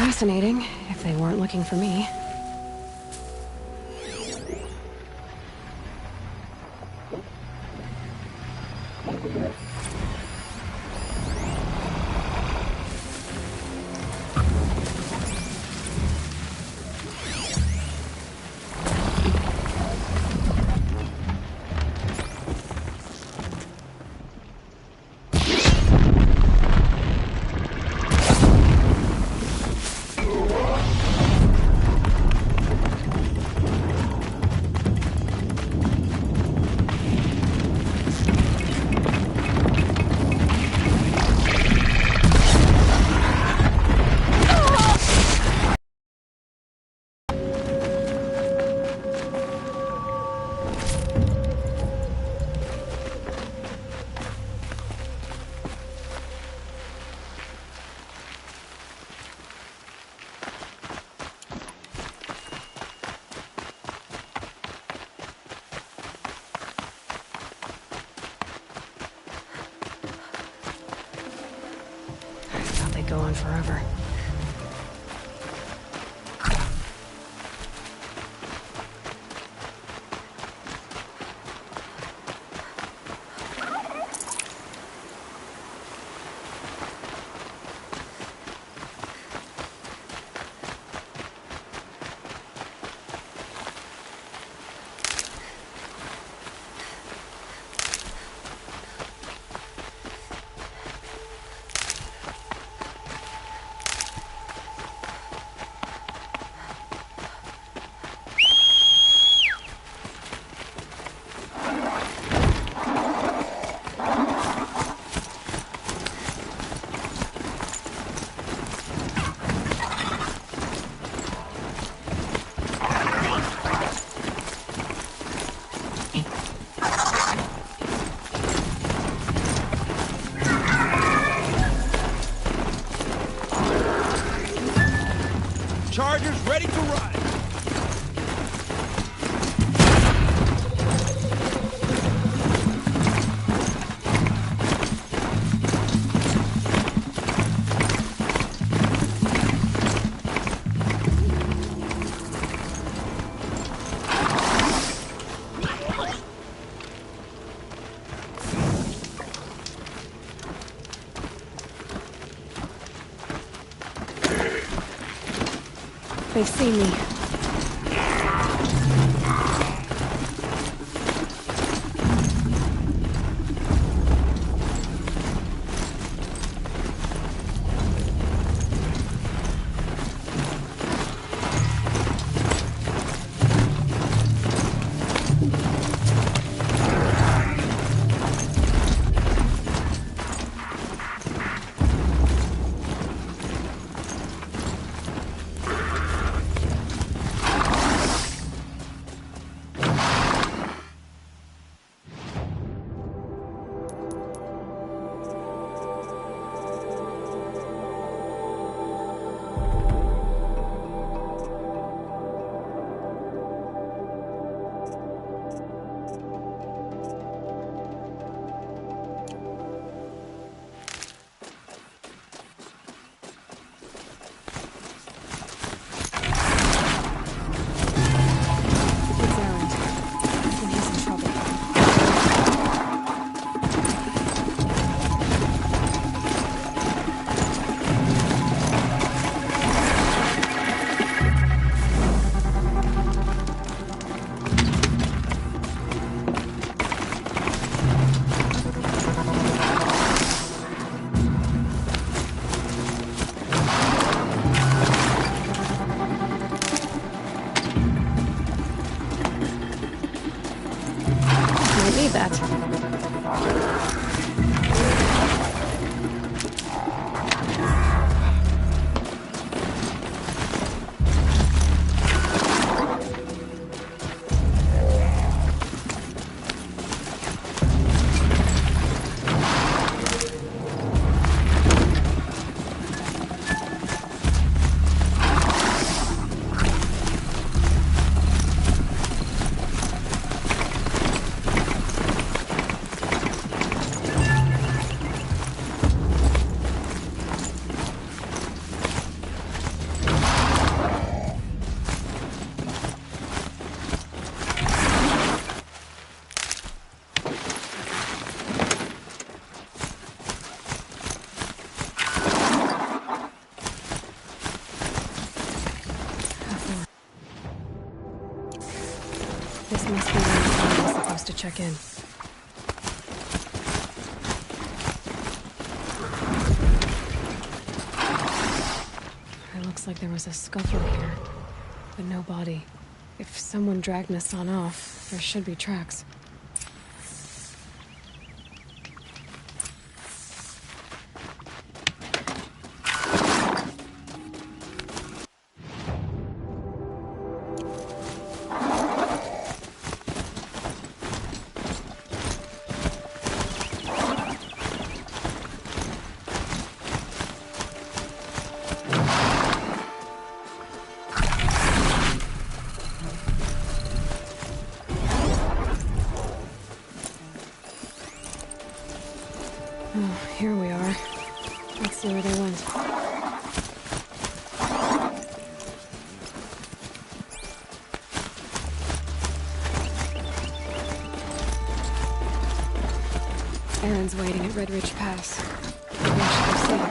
fascinating, if they weren't looking for me. Go on forever. Chargers ready to ride. They've seen me. check in. It looks like there was a scuffle here, but no body. If someone dragged Nassan off, there should be tracks. Oh, here we are. Let's see where they went. Aaron's waiting at Red Ridge Pass. Maybe I should go see him.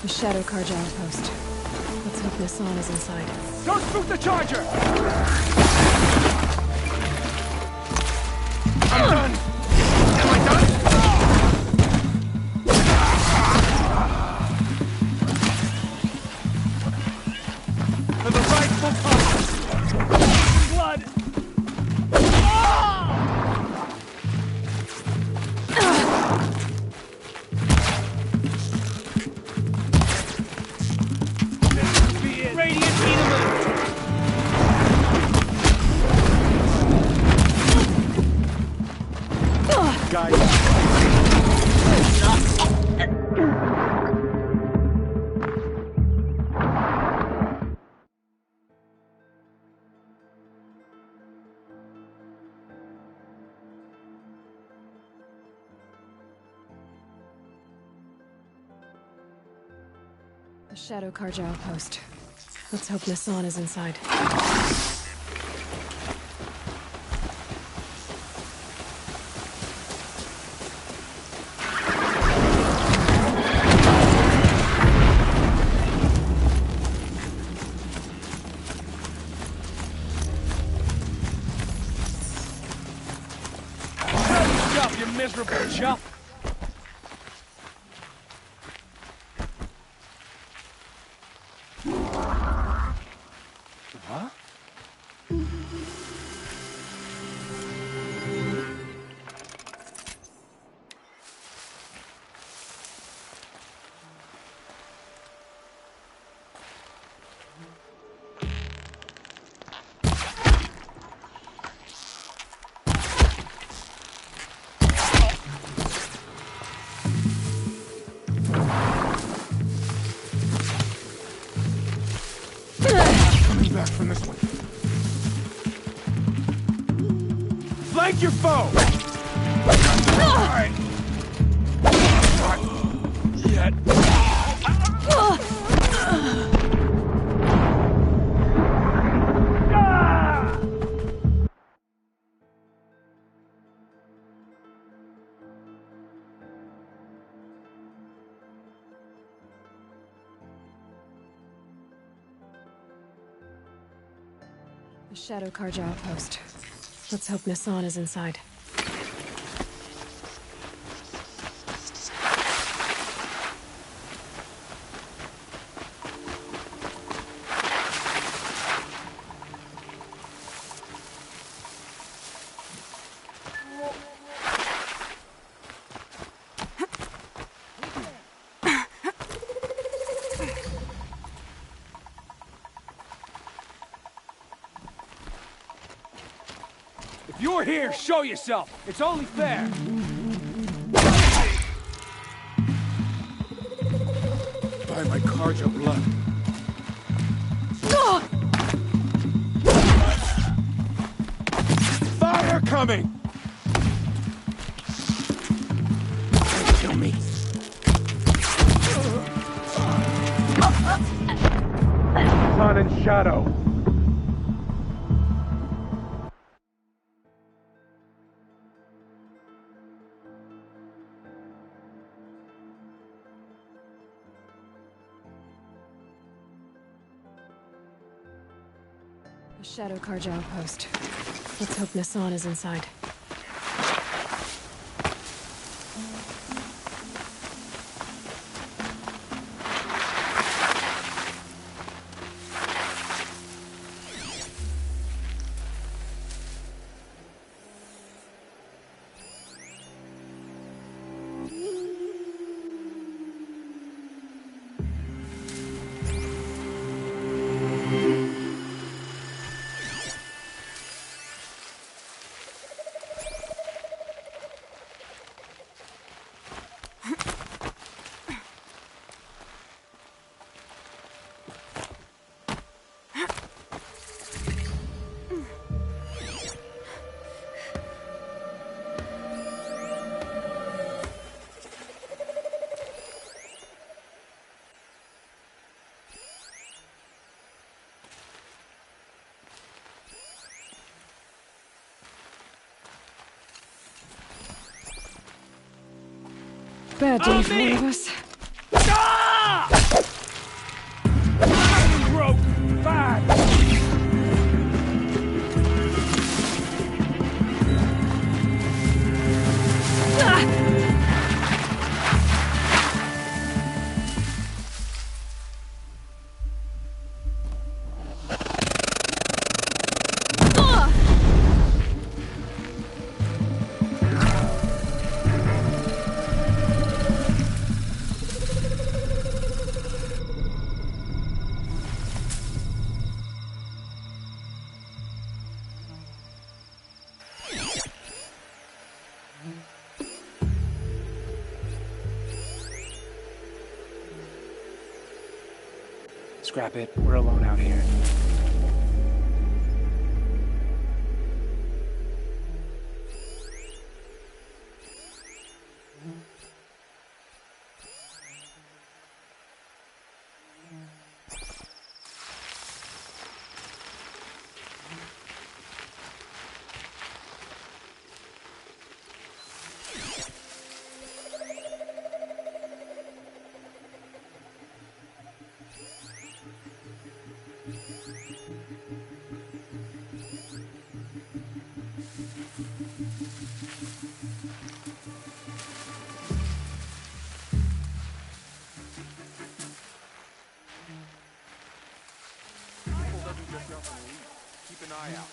The Shadow Carja outpost. Let's hope Nassan is inside. Don't spook the charger! I'm done! Am I done? For the rightful cause! Blood! The Shadow Carja outpost. Let's hope Nassan is inside. Jump, you miserable jump! Huh? Back from this one. Flank your foe! Alright. Not yet. The Shadow Carja outpost. Let's hope Nassan is inside. If you're here, show yourself. It's only fair. By my Carja blood. Fire coming! Kill me. Sun and shadow. A Shadow Carja outpost. Let's hope Nassan is inside. Bad day for one of us. Ah! Broke. Bad. Scrap it. We're alone out here. Keep an eye out.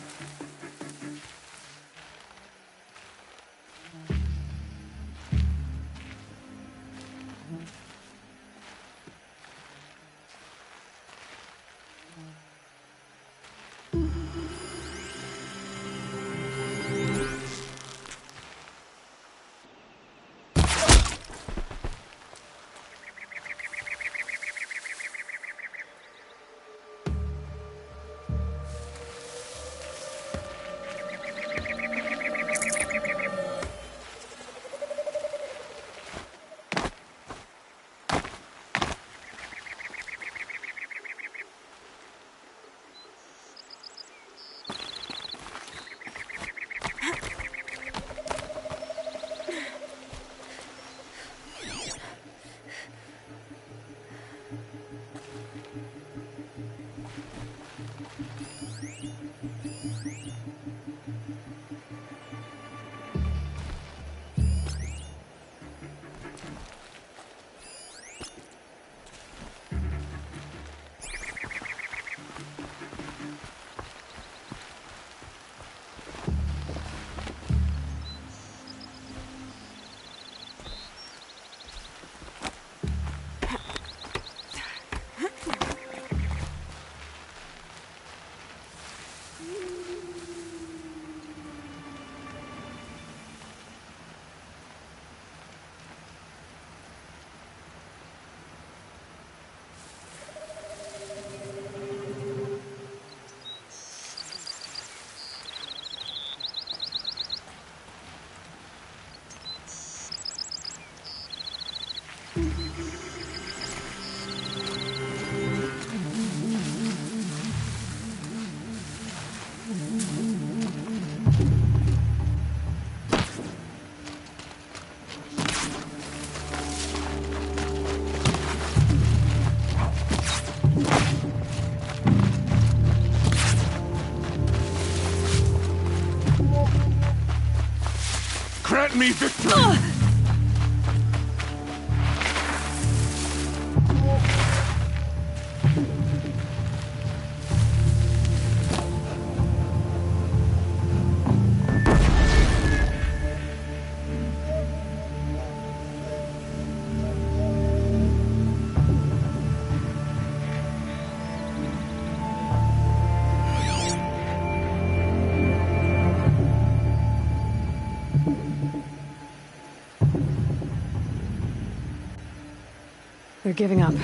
me victory! They're giving up.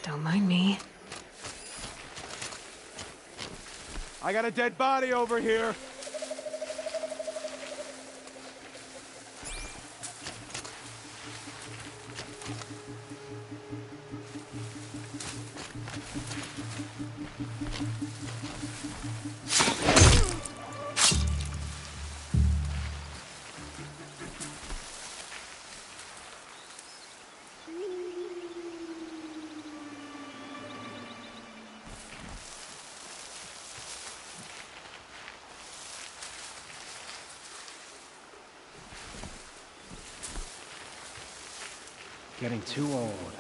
Don't mind me. I got a dead body over here. Getting too old.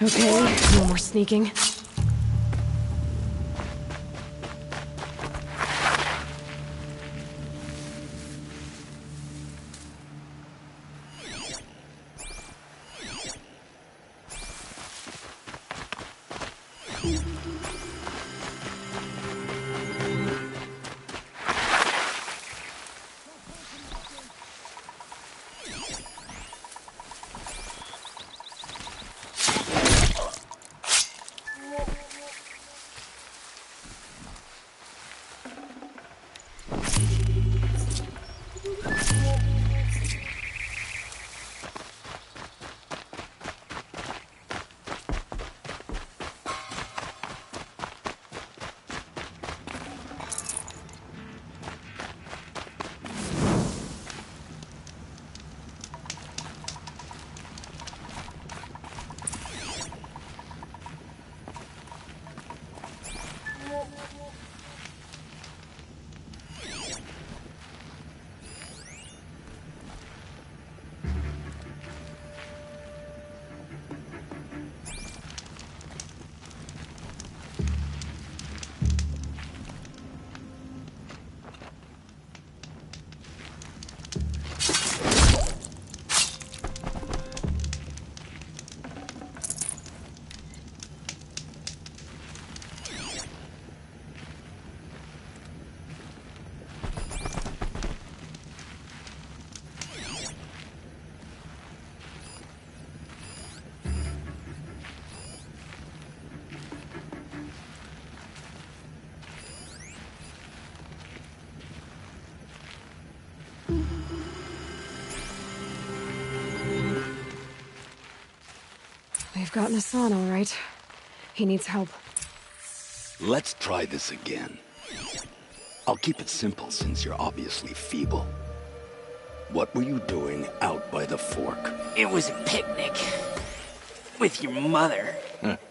Okay, no more sneaking. They've gotten Hassan, all right. He needs help. Let's try this again. I'll keep it simple since you're obviously feeble. What were you doing out by the fork? It was a picnic. With your mother.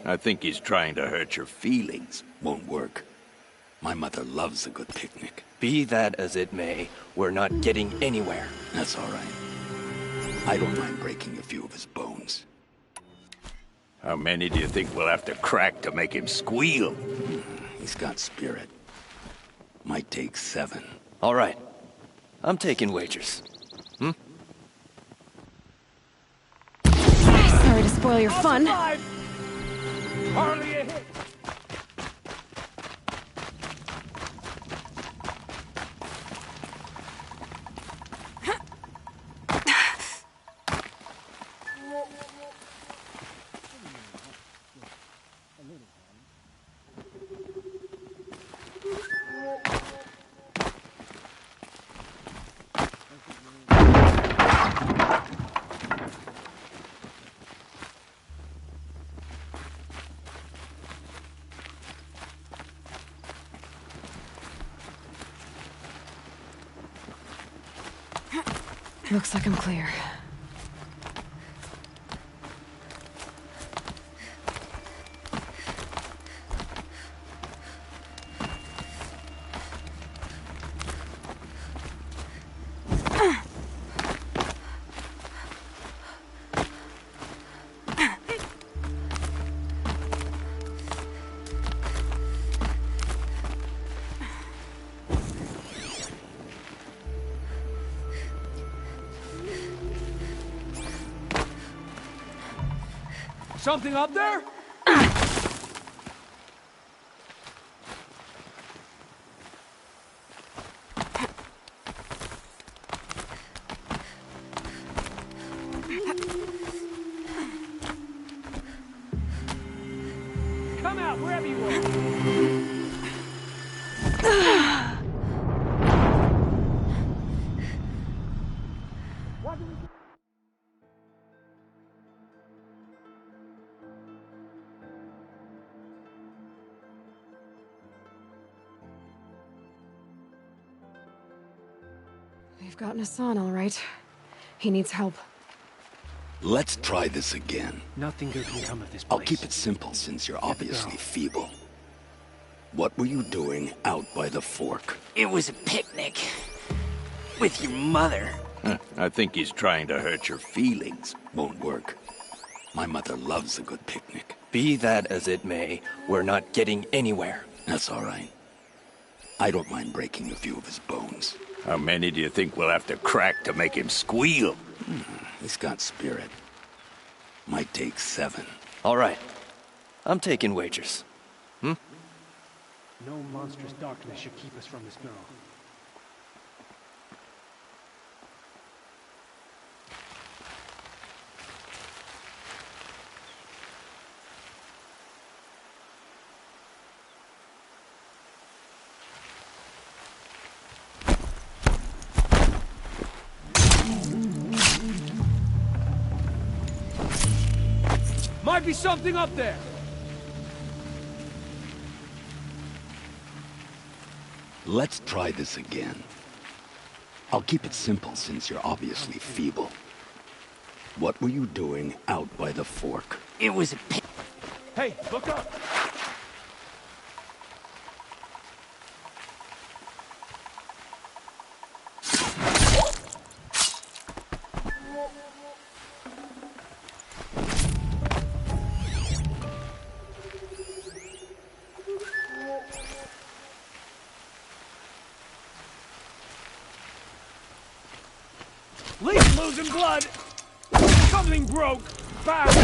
I think he's trying to hurt your feelings. Won't work. My mother loves a good picnic. Be that as it may, we're not getting anywhere. That's all right. I don't mind breaking a few of his bones. How many do you think we'll have to crack to make him squeal? He's got spirit. Might take 7. All right. I'm taking wagers. Sorry to spoil your fun. Hardly a hit. Looks like I'm clear. Something up there? Come out, wherever you are. They've gotten Hassan, all right. He needs help. Let's try this again. Nothing good can come of this place. I'll keep it simple since you're obviously feeble. What were you doing out by the fork? It was a picnic. With your mother. I think he's trying to hurt your feelings. Won't work. My mother loves a good picnic. Be that as it may, we're not getting anywhere. That's all right. I don't mind breaking a few of his bones. How many do you think we'll have to crack to make him squeal? He's got spirit. Might take 7. All right. I'm taking wagers. No monstrous darkness should keep us from this girl. Might be something up there. Let's try this again. I'll keep it simple since you're obviously feeble. What were you doing out by the fork? It was a pit. Hey, look up. Lee's losing blood. Something broke. Fast.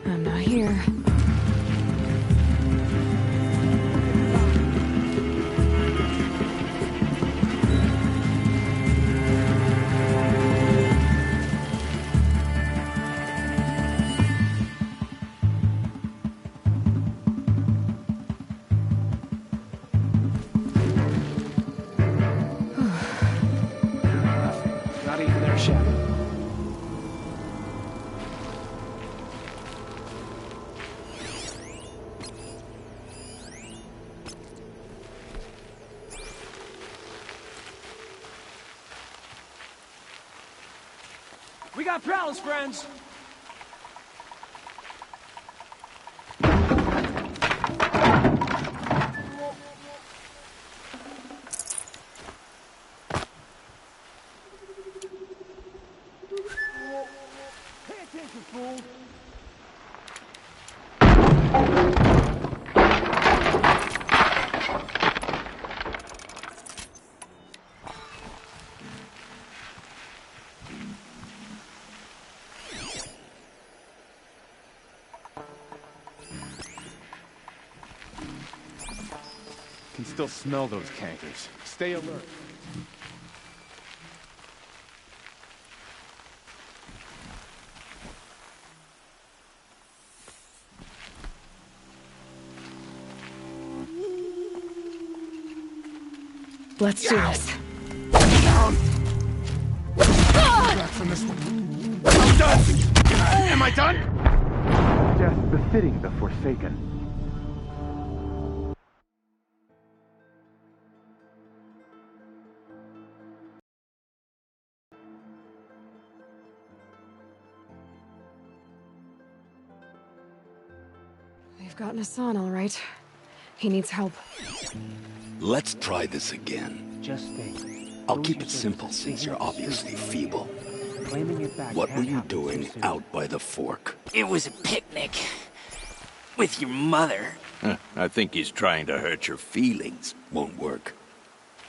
I'm not here. check. We got palace, friends! Pay attention, fools! Can still smell those cankers. Stay alert. Let's do this. Down. Back from this one. I'm done. Am I done? Death befitting the Forsaken. We've gotten Hassan, all right. He needs help. Let's try this again. Just think. I'll keep it simple since you're obviously feeble. What were you doing out by the fork? It was a picnic. With your mother. I think he's trying to hurt your feelings. Won't work.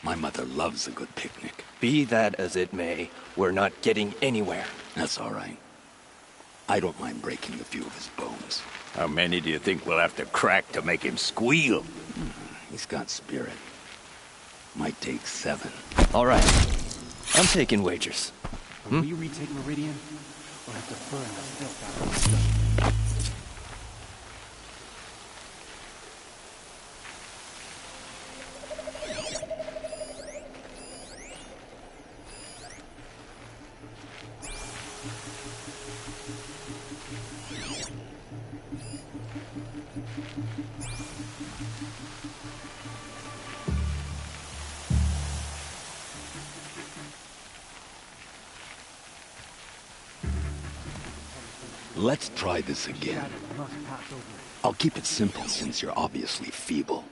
My mother loves a good picnic. Be that as it may, we're not getting anywhere. That's all right. I don't mind breaking a few of his bones. How many do you think we'll have to crack to make him squeal? He's got spirit. Might take 7. All right. I'm taking wagers. Will we retake Meridian? Or have to burn the filth out of this stuff? Let's try this again. I'll keep it simple since you're obviously feeble.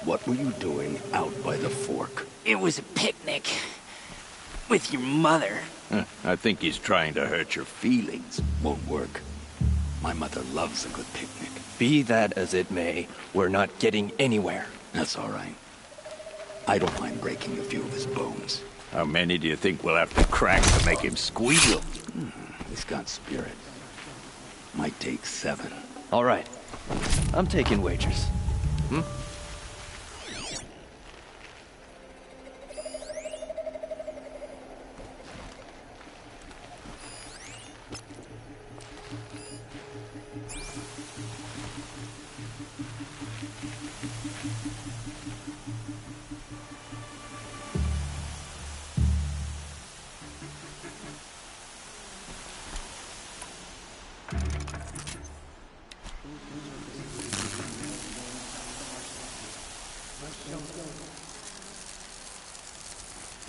What were you doing out by the fork? It was a picnic. With your mother. I think he's trying to hurt your feelings. Won't work. My mother loves a good picnic. Be that as it may, we're not getting anywhere. That's all right. I don't mind breaking a few of his bones. How many do you think we'll have to crack to make him squeal? He's got spirit. Might take 7. All right. I'm taking wagers.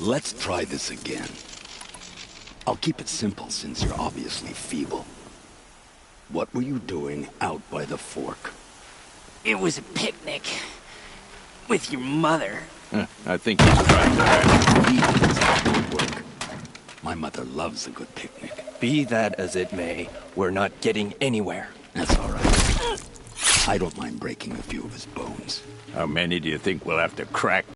Let's try this again. I'll keep it simple since you're obviously feeble. What were you doing out by the fork? It was a picnic. With your mother. I think he's trying to hurt your feelings. Won't work. My mother loves a good picnic. Be that as it may, we're not getting anywhere. That's all right. I don't mind breaking a few of his bones. How many do you think we'll have to crack